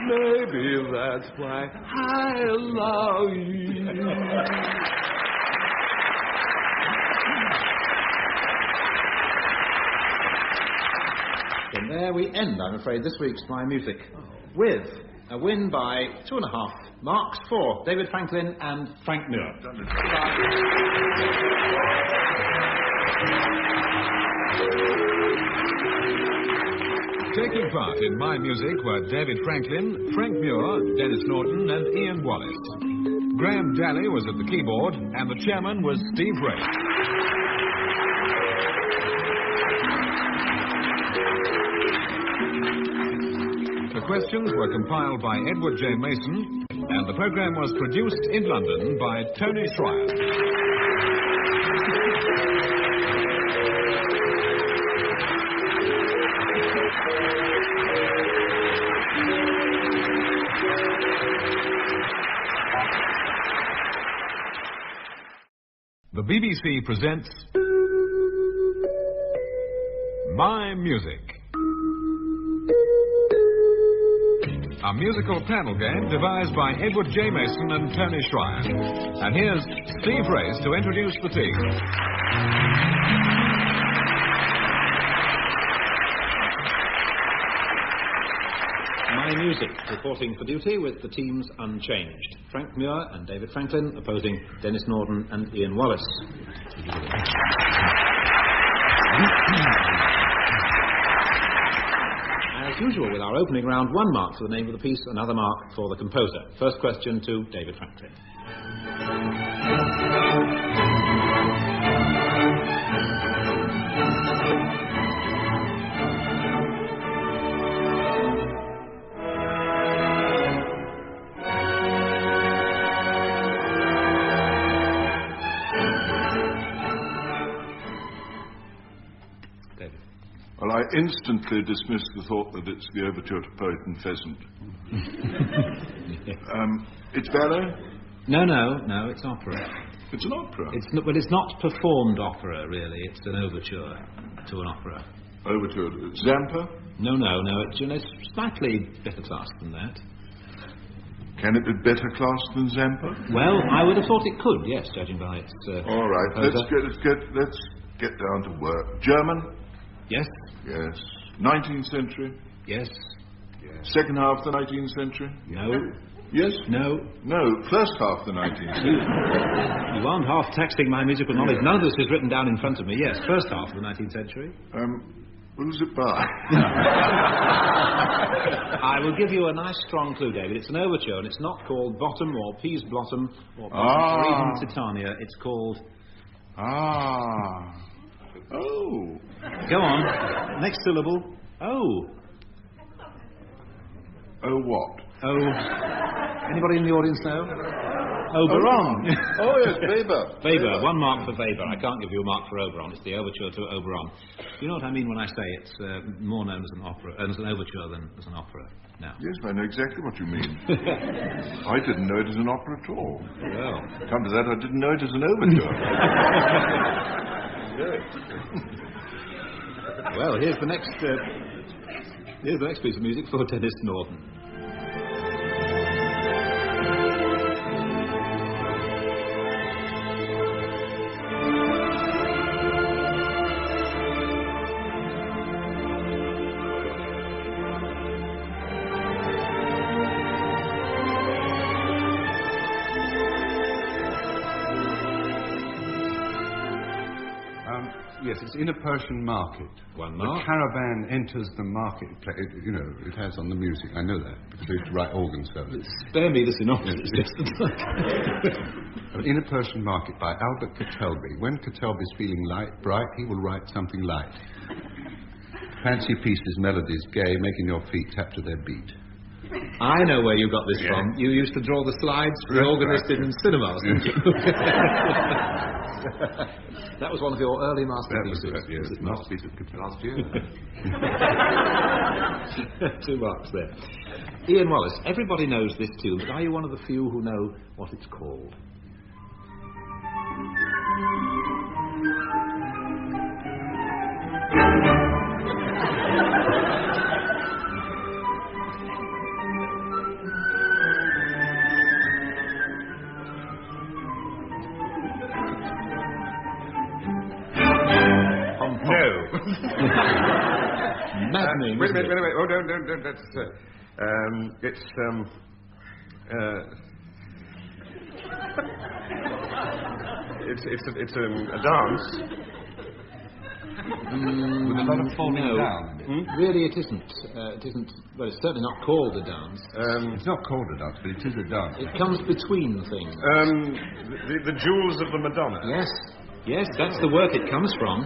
Maybe that's why I love you. And there we end, I'm afraid, this week's My Music, with a win by 2.5 marks for David Franklin and Frank Muir. Taking part in My Music were David Franklin, Frank Muir, Denis Norden and Ian Wallace. Graham Dalley was at the keyboard and the chairman was Steve Ray. The questions were compiled by Edward J. Mason and the programme was produced in London by Tony Schreier. The BBC presents My Music, a musical panel game devised by Edward J. Mason and Tony Schreier. And here's Steve Race to introduce the team. My Music, reporting for duty with the teams unchanged. Frank Muir and David Franklin opposing Denis Norden and Ian Wallace. As usual with our opening round, 1 mark for the name of the piece, another mark for the composer. First question to David Franklin. Well, I instantly dismiss the thought that it's the overture to Poet and Pheasant. It's ballet? No, it's opera. It's an opera? But it's not performed opera, really. It's an overture to an opera. Overture? Zampa? No, it's slightly better class than that. Can it be better class than Zampa? Well, I would have thought it could, yes, judging by its... All right, let's get down to work. German? Yes. Yes. 19th century? Yes. Second half of the 19th century? No. Yes? No. No, first half of the 19th century. You aren't half taxing my musical knowledge. None of this is written down in front of me. Yes, first half of the 19th century. Who's it by? I will give you a nice strong clue, David. It's an overture, and it's not called Bottom or Peas Blottom or even Titania. It's called... Oh. Go on. Next syllable. Oh. Oh what? Oh. Anybody in the audience know? Oberon. Oh yes, Weber. Weber. 1 mark for Weber. I can't give you a mark for Oberon. It's the overture to Oberon. You know what I mean when I say it's more known as an opera, as an overture than as an opera now? Yes, I know exactly what you mean. I didn't know it as an opera at all. Well. Come to that, I didn't know it as an overture. Well, here's the next piece of music for Denis Norden. Yes, it's in a Persian market. 1 mark. The caravan enters the market. It has on the music. I know that because I used to write organ solos. Spare me the synopsis. In a Persian Market by Albert Catelby. When Catelby's feeling bright, he will write something light. Fancy pieces, melodies, gay, making your feet tap to their beat. I know where you got this from. You used to draw the slides for the organist in cinemas, didn't you? That was one of your early masterpieces. That was yes, masterpiece of last year. 2 marks there. Ian Wallace, everybody knows this tune, but are you one of the few who know what it's called? Maddening. Wait a minute. Oh, don't. That's. It's a dance. With a lot of falling down. Really, it isn't. It isn't. Well, it's certainly not called a dance. It's not called a dance, but it is a dance. It comes between things. The Jewels of the Madonna. Yes, that's the work it comes from.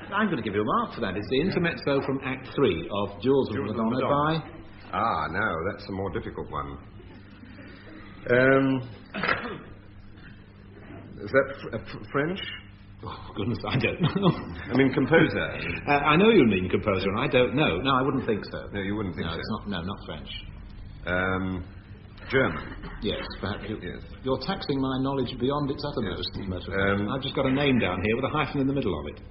I'm going to give you a mark for that. It's the intermezzo from Act 3 of Jewels of the Madonna by... Ah, no, that's a more difficult one. Is that French? Oh, goodness, I don't know. I mean, composer. I know you mean composer, and I don't know. No, I wouldn't think so. No, you wouldn't think so? It's not, no, not French. German. Yes, perhaps. You're taxing my knowledge beyond its uttermost. I've just got a name down here with a hyphen in the middle of it.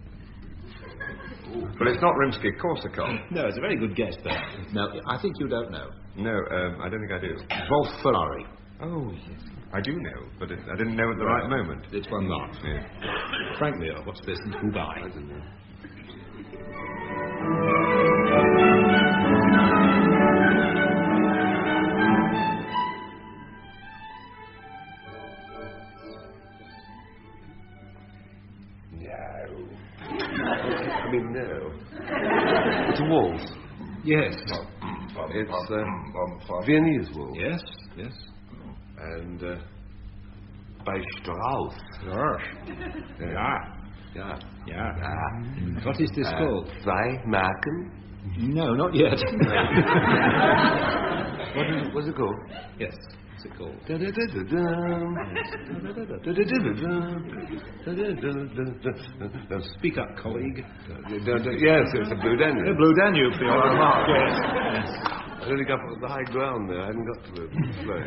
Well, it's not Rimsky-Korsakov. No, it's a very good guess, though. No, I think you don't know. No, I don't think I do. Wolf Ferrari. Oh, yes. I do know, but I didn't know at the right moment. It's 1 mark. Yeah. Frank Muir, what's this and who by? I don't know. No. It's a waltz. Yes. It's Viennese waltz. Yes. And by Strauss. What is this called? 2 Marken? No, not yet. What's it called? Yes. What's it called? Speak up, colleague. Yes, it's the Blue Danube. The Blue Danube, for your remark, yes. I only got the high ground there. I hadn't got to the slow.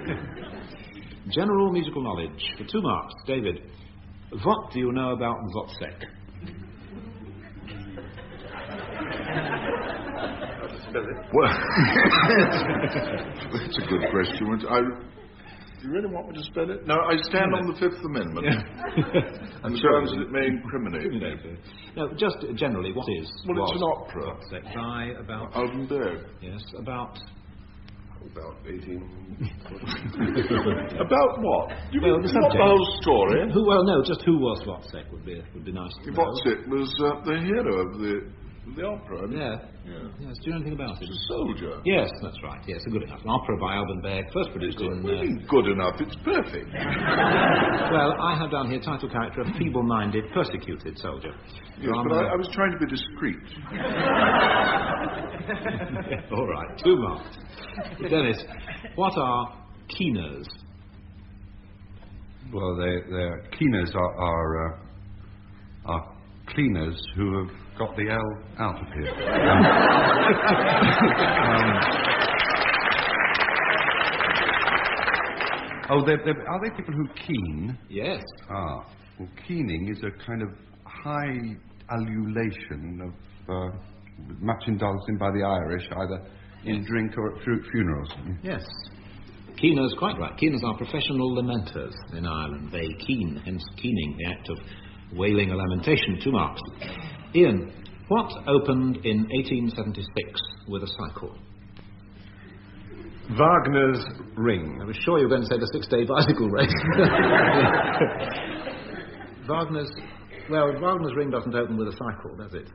General musical knowledge. For 2 marks, David. What do you know about Wozzeck? Well, that's a good question. Do you really want me to spell it? No, I stand on the Fifth Amendment. And terms that may incriminate me. No, just generally, what is? Well, it's an opera. By about... Aldenberg. Yes, about 18... About what? You well, mean not the whole story? Well, no, just who was Wozzeck would be nice to know. Wozzeck was the hero of the opera. Yes, do you know anything about it? It's a soldier. Yes, that's right. Yes, good enough. An opera by Aldenberg, first produced in... good enough, it's perfect. Well, I have down here title character, a feeble-minded, persecuted soldier. Yes, but I was trying to be discreet. All right, 2 marks. Dennis, what are keeners? Well, they're keeners are cleaners who have got the L out of here. Are they people who keen? Yes. Well, keening is a kind of high ululation of much indulged in by the Irish, either in drink or at funerals. Yes. Keeners, quite right. Keeners are professional lamenters in Ireland. They keen, hence keening, the act of wailing a lamentation. 2 marks. Ian, what opened in 1876 with a cycle? Wagner's Ring. I was sure you were going to say the 6-day bicycle race. Wagner's Ring doesn't open with a cycle, does it?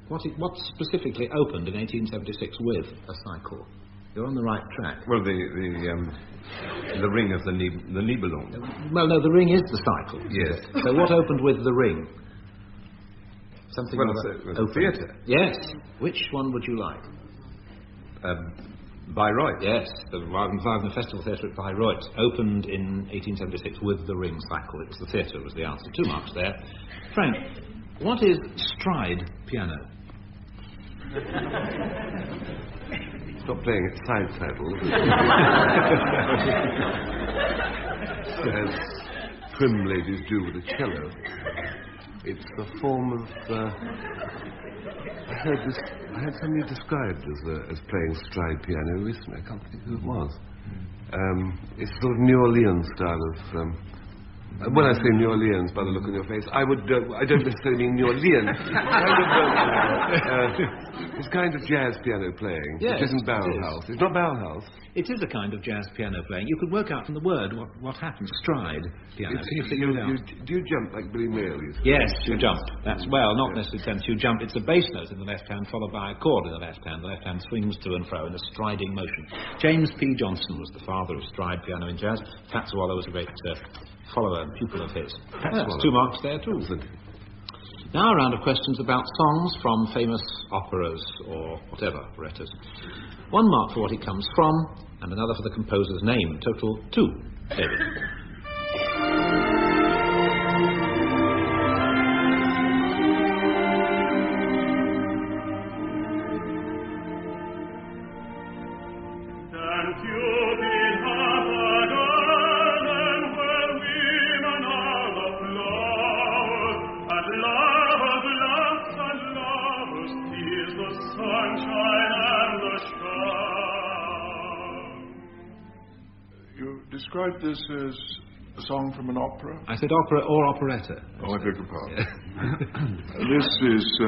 What specifically opened in 1876 with a cycle? You're on the right track. Well, the ring of the Nibelung. Well, no, the ring is the cycle. Yes. So what opened with the ring? Something Well, like it's a theatre. Yes. Which one would you like? Bayreuth. Yes, the Wagner Festival Theatre at Bayreuth opened in 1876 with the ring cycle. It was the theatre was the answer. 2 marks there. Frank, what is stride piano? Stop playing at side saddles. As prim ladies do with a cello. It's a form of... I heard somebody described as playing stride piano recently. I can't think who it was. It's sort of New Orleans style of... when I say New Orleans, by the look on your face, I don't necessarily mean New Orleans. It's kind of jazz piano playing. Yes, it isn't barrel house. It's not barrel house. It is a kind of jazz piano playing. You could work out from the word what happens. Stride piano. Can you figure it out? Do you jump like Billy Mail? Yes, you jump. That's, well, not necessarily tense. You jump. It's a bass note in the left hand followed by a chord in the left hand. The left hand swings to and fro in a striding motion. James P. Johnson was the father of stride piano in jazz. Fats Waller was a great follower and pupil of his. That's 2 marks there too. Now a round of questions about songs from famous operas or whatever operettas. 1 mark for what it comes from, and another for the composer's name. Total 2. David. Describe this as a song from an opera? I said opera or operetta. Oh, I beg your pardon. This is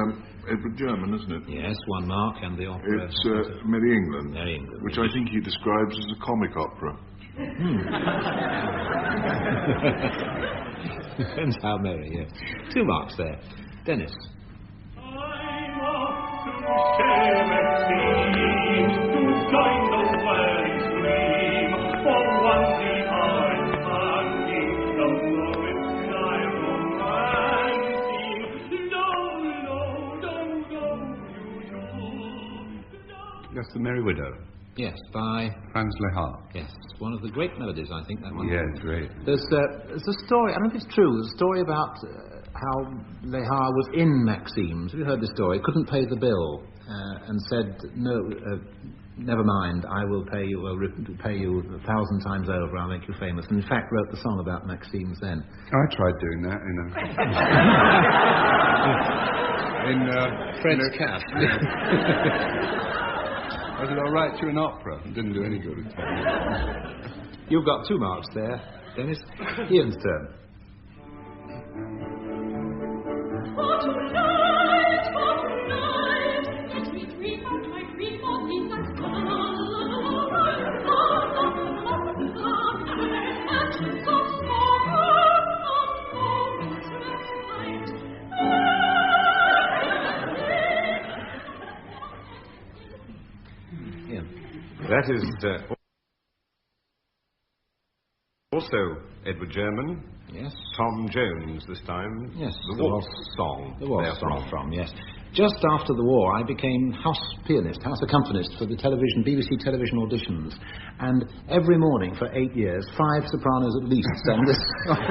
Edward German, isn't it? Yes, 1 mark, and the opera. It's Merry England. Merry England. Which I think he describes as a comic opera. Depends how merry, yes. 2 marks there. Dennis. That's The Merry Widow. Yes, by Franz Lehár. Yes, one of the great melodies, I think, that one. Yeah, great. There's a story, I don't know if it's true, there's a story about how Lehár was in Maxime's. Have you heard this story? Couldn't pay the bill and said, no, never mind, I will pay you 1,000 times over, I'll make you famous. And in fact wrote the song about Maxime's then. I tried doing that in Fred's Cat. I said, I'll write you an opera. It didn't do any good. You've got 2 marks there, Dennis. Ian's turn. That is also Edward German. Yes. Tom Jones this time. Yes. The waltz song. The waltz song from, yes. Just after the war, I became house pianist, house accompanist for the BBC television auditions. And every morning for 8 years, 5 sopranos at least sang this song.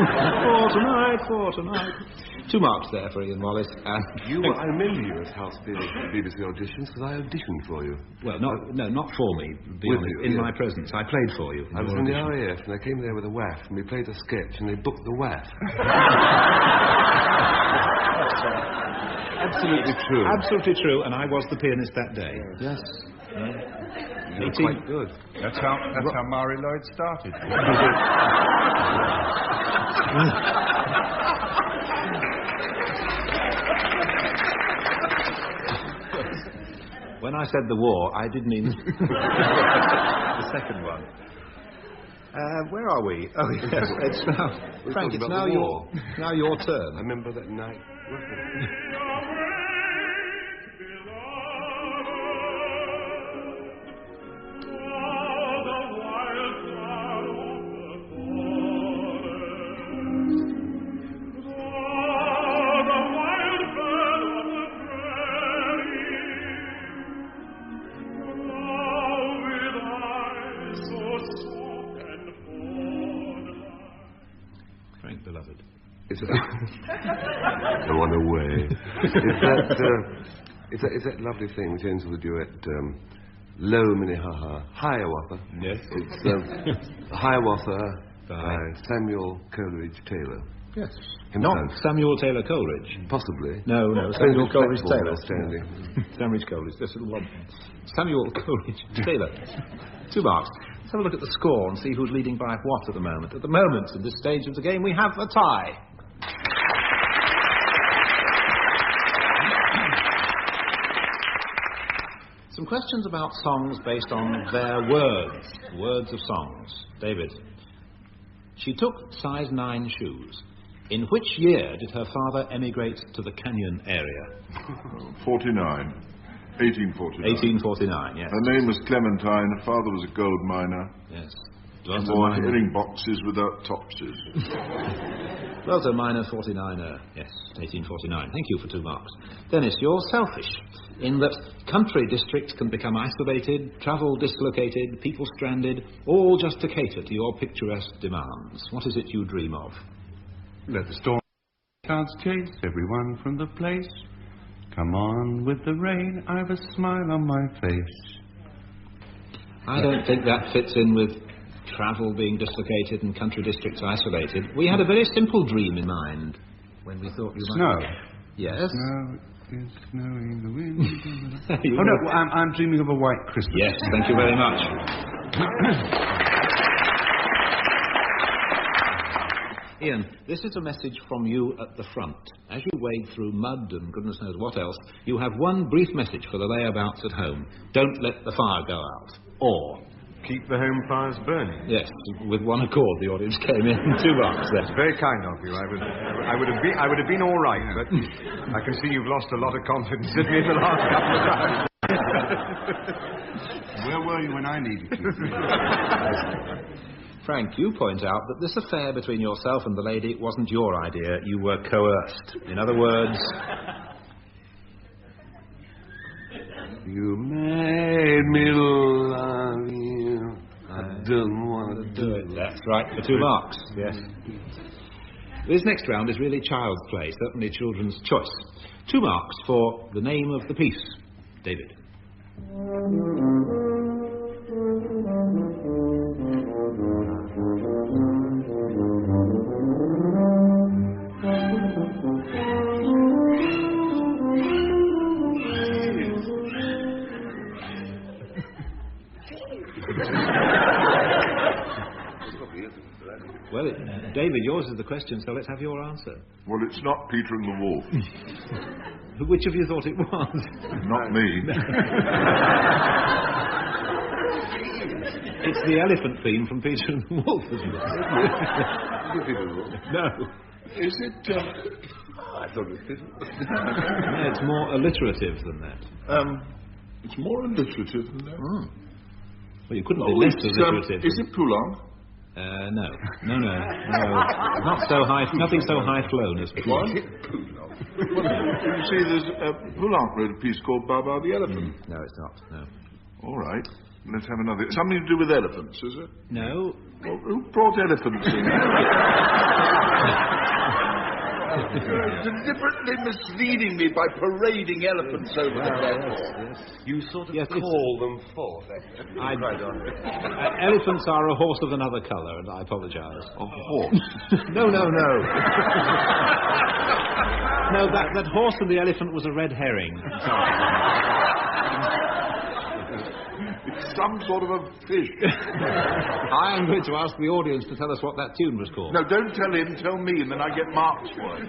For tonight. 2 marks there for Ian Wallace. I remember you as house pianist at BBC auditions because I auditioned for you. Well, not for me, in my presence. I played for you. I was in the RAF and I came there with a WAF and we played a sketch and they booked the WAF. Absolutely true. Absolutely true, and I was the pianist that day. Yes. You're quite good. That's how Mari Lloyd started. When I said the war, I did mean the second one. Where are we? Oh, yes. It's now, Frank, it's now your turn. I remember that night. It's go on away. It's that lovely thing which ends with the duet, Low Minnehaha, Hiawatha. Yes. It's Hiawatha by Samuel Coleridge Taylor. Yes. Himself. Not Samuel Taylor Coleridge. Possibly. No, Samuel Coleridge Taylor. Samuel Coleridge. Samuel Coleridge Taylor. 2 marks. Let's have a look at the score and see who's leading by what at the moment. At the moment, at this stage of the game, we have a tie. Some questions about songs based on their words of songs. David. She took size 9 shoes. In which year did her father emigrate to the Canyon area? 1849, yes. Her name was Clementine. Her father was a gold miner. Yes. And wore herring boxes without topses. Dwelt a miner 49er. Yes, 1849. Thank you for 2 marks. Dennis, you're selfish in that country districts can become isolated, travel dislocated, people stranded, all just to cater to your picturesque demands. What is it you dream of? Let the storm clouds chase everyone from the place. Come on with the rain, I've a smile on my face. I don't think that fits in with travel being dislocated and country districts isolated. We had a very simple dream in mind when we thought you Snow. might... Yes? Snow is snowing the wind. No, I'm dreaming of a white Christmas. Yes, thank you very much. Ian, this is a message from you at the front. As you wade through mud and goodness knows what else, you have one brief message for the layabouts at home. Don't let the fire go out. Or... keep the home fires burning. Yes, with one accord the audience came in. 2 marks there. It's very kind of you. I would have been all right, but I can see you've lost a lot of confidence in me in the last couple of times. Where were you when I needed you? Frank, you point out that this affair between yourself and the lady wasn't your idea. You were coerced. In other words... You made me love you. I don't want to do it. That's right, for 2 marks. Yes. This next round is really child's play, certainly children's choice. 2 marks for the name of the piece. David. Well, David, yours is the question, so let's have your answer. Well, it's not Peter and the Wolf. Which of you thought it was? Not me. It's the elephant theme from Peter and the Wolf, isn't it? No. Is it... I thought it was Peter. Yeah, it's more alliterative than that. It's more alliterative than that. Oh. Well, you couldn't be less alliterative. Is it Poulenc? No. Not so high. Nothing so high flown as What? You see, there's Poulenc wrote a piece called Baba the Elephant. No, it's not. No. All right. Let's have another. Something to do with elephants, is it? No. Well, who brought elephants in? You're deliberately misleading me by parading elephants over the place. Yes. You sort of call them forth. Elephants are a horse of another colour, and I apologise. A horse? No. No, that horse and the elephant was a red herring. It's some sort of a fish. I am going to ask the audience to tell us what that tune was called. No, don't tell him, tell me, and then I get marks for it.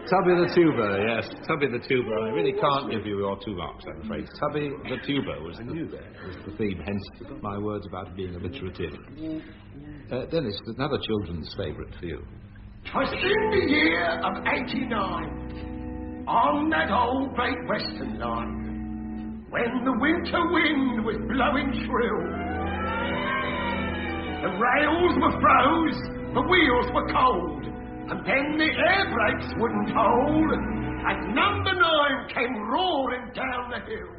Tubby the Tuba, yes. Tubby the Tuba. I really can't give you your 2 marks, I'm afraid. Tubby the Tuba was the theme, hence my words about being alliterative. Dennis, another children's favourite for you. 'Twas in the year of 89, on that old Great Western Line, when the winter wind was blowing shrill. The rails were froze, the wheels were cold, and then the air brakes wouldn't hold, as number 9 came roaring down the hill.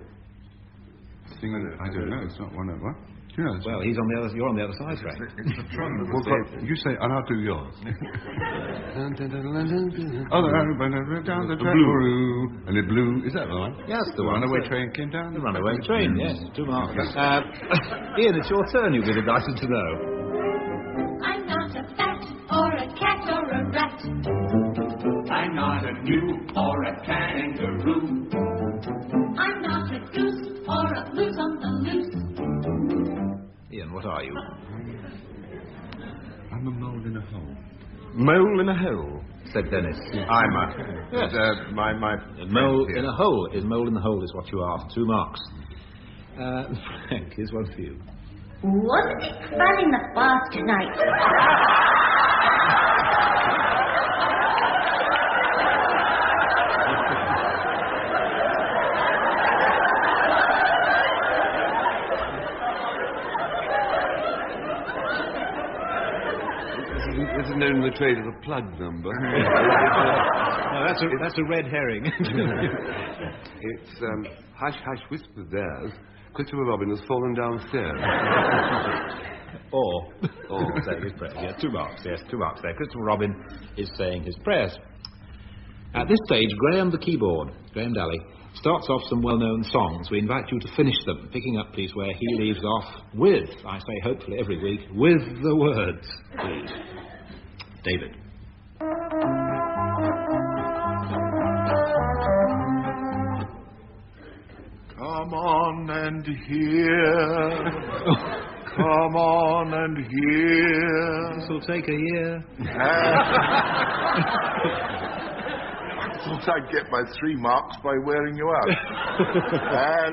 Sing it. I don't know, it's not one of what? Yes. Well, he's on the other. You're on the other side, Frank. Well, you say, and I'll do yours. Oh, down the track, and it blew. Is that the one? Yes, the one. Runaway train came down. The runaway train. Yes, 2 marks. Ian, it's your turn. You'll be delighted to know. I'm not a bat or a cat or a rat. I'm not a gnu or a kangaroo. I'm not a goose or a moose on the loose. Ian, what are you? I'm a mole in a hole. Mole in a hole, said Dennis. I'm a... Yes. My mole in a hole. Mole in the hole is what you are. 2 marks. Frank, here's one for you. Wasn't it fun in the bath tonight? This is known in the trade as a plug number. No, that's a red herring. It's Hush Hush Whisper Theirs. Christopher Robin has fallen downstairs. or saying his prayers. Yes, 2 marks. Yes, 2 marks there. Christopher Robin is saying his prayers. At this stage, Graham Dalley, starts off some well-known songs. We invite you to finish them, picking up, please, where he leaves off with, I say hopefully every week, with the words, please. David. Come on and hear. Come on and hear. This will take a year. I thought I'd get my 3 marks by wearing you out.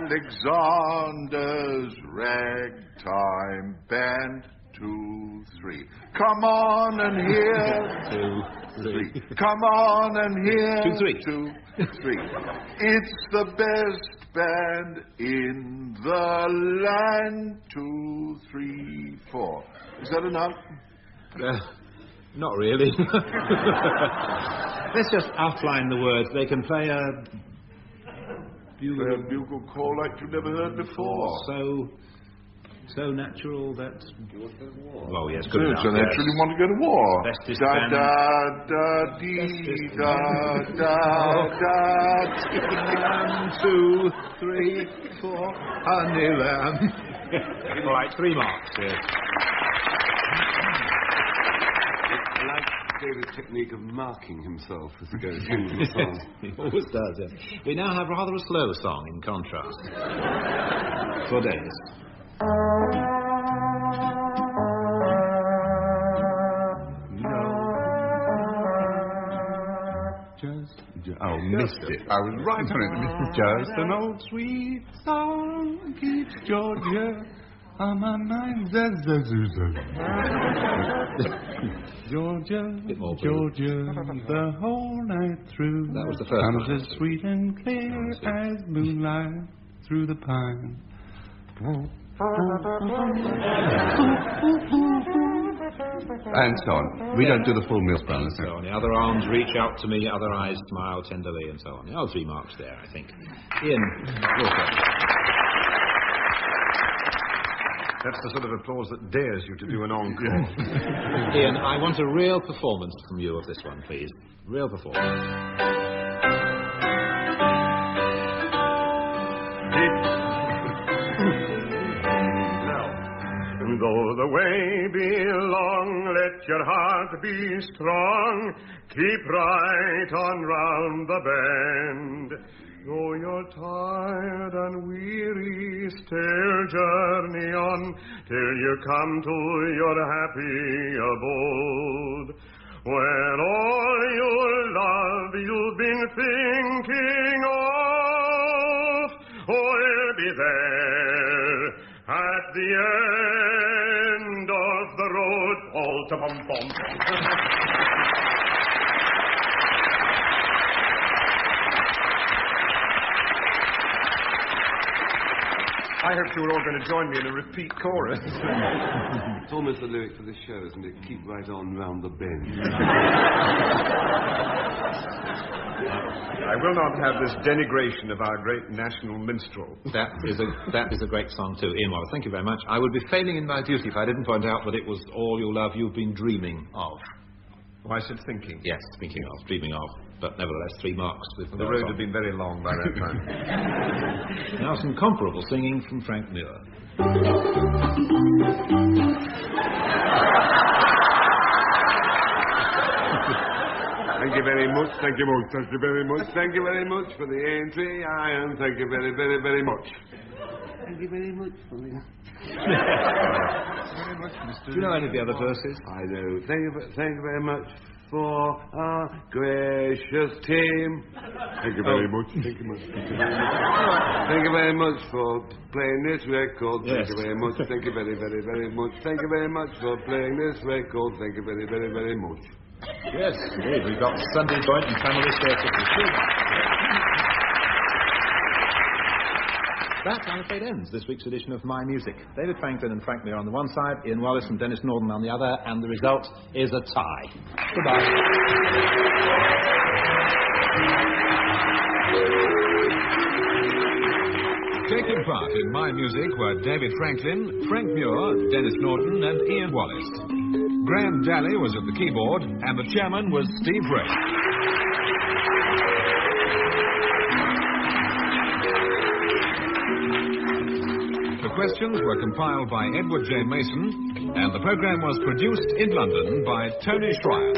Alexander's ragtime band. 2, 3. Come on and hear. 2, 3. Come on and hear. 2, 3. 2, 3. It's the best band in the land. 2, 3, 4. Is that enough? Not really. Let's just outline the words. They can play a bugle call like you've never heard before. So natural that... Oh, yes, so good enough. So naturally you want to go to war. Bestest da, band. da, da, dee, da, da, da, 1, 2, 3, 4, honey lamb. All right, 3 marks, yes. I like David's technique of marking himself as he goes through the song. He always does, yes. We now have rather a slow song in contrast. For Dennis. Oh, missed it. I was right on it. Just an old sweet song keeps Georgia on my mind. Georgia, Georgia, the whole night through. That was the first comes one. as sweet and clear as moonlight through the pine. And so on. We don't do the full Mills Brown. So on. The other arms reach out to me, other eyes smile tenderly, and so on. Oh, 3 marks there, I think. Ian, your turn. That's the sort of applause that dares you to do an encore. Ian, I want a real performance from you of this one, please. Real performance. Though the way be long, let your heart be strong. Keep right on round the bend. Though you're tired and weary, still journey on till you come to your happy abode. When all your love you've been thinking of will be there at the end of the road. All to bum bum. I hoped you were all going to join me in a repeat chorus. It's almost the lyric for this show, isn't it? Keep right on round the bend. I will not have this denigration of our great national minstrel. That is a great song too. Ian Wallace, thank you very much. I would be failing in my duty if I didn't point out that it was All You Love You've Been Dreaming Of. Oh, I said thinking. Yes, thinking of, dreaming of. But nevertheless, 3 marks. With the road had been very long by that time. Now some comparable singing from Frank Muir. Thank you very much, thank you much, thank you very much, thank you very much for the entry, Iron, thank you very, very, very much. Thank you very much for the... very much, Mr. Do you know any of the other verses? I know. Thank you very much for our gracious team. Thank you very much, thank you much, thank you very much. Thank you very much for playing this record, thank you very much, thank you very, very, very much. Thank you very much for playing this record, thank you very, very, very much. Yes, indeed. We've got Sunday Joint and Family Circuit. That, I'm afraid, ends this week's edition of My Music. David Franklin and Frank Muir on the one side, Ian Wallace and Denis Norden on the other, and the result is a tie. Goodbye. Taking part in My Music were David Franklin, Frank Muir, Denis Norden and Ian Wallace. Graham Dalley was at the keyboard, and the chairman was Steve Ray. The questions were compiled by Edward J. Mason, and the programme was produced in London by Tony Schreier.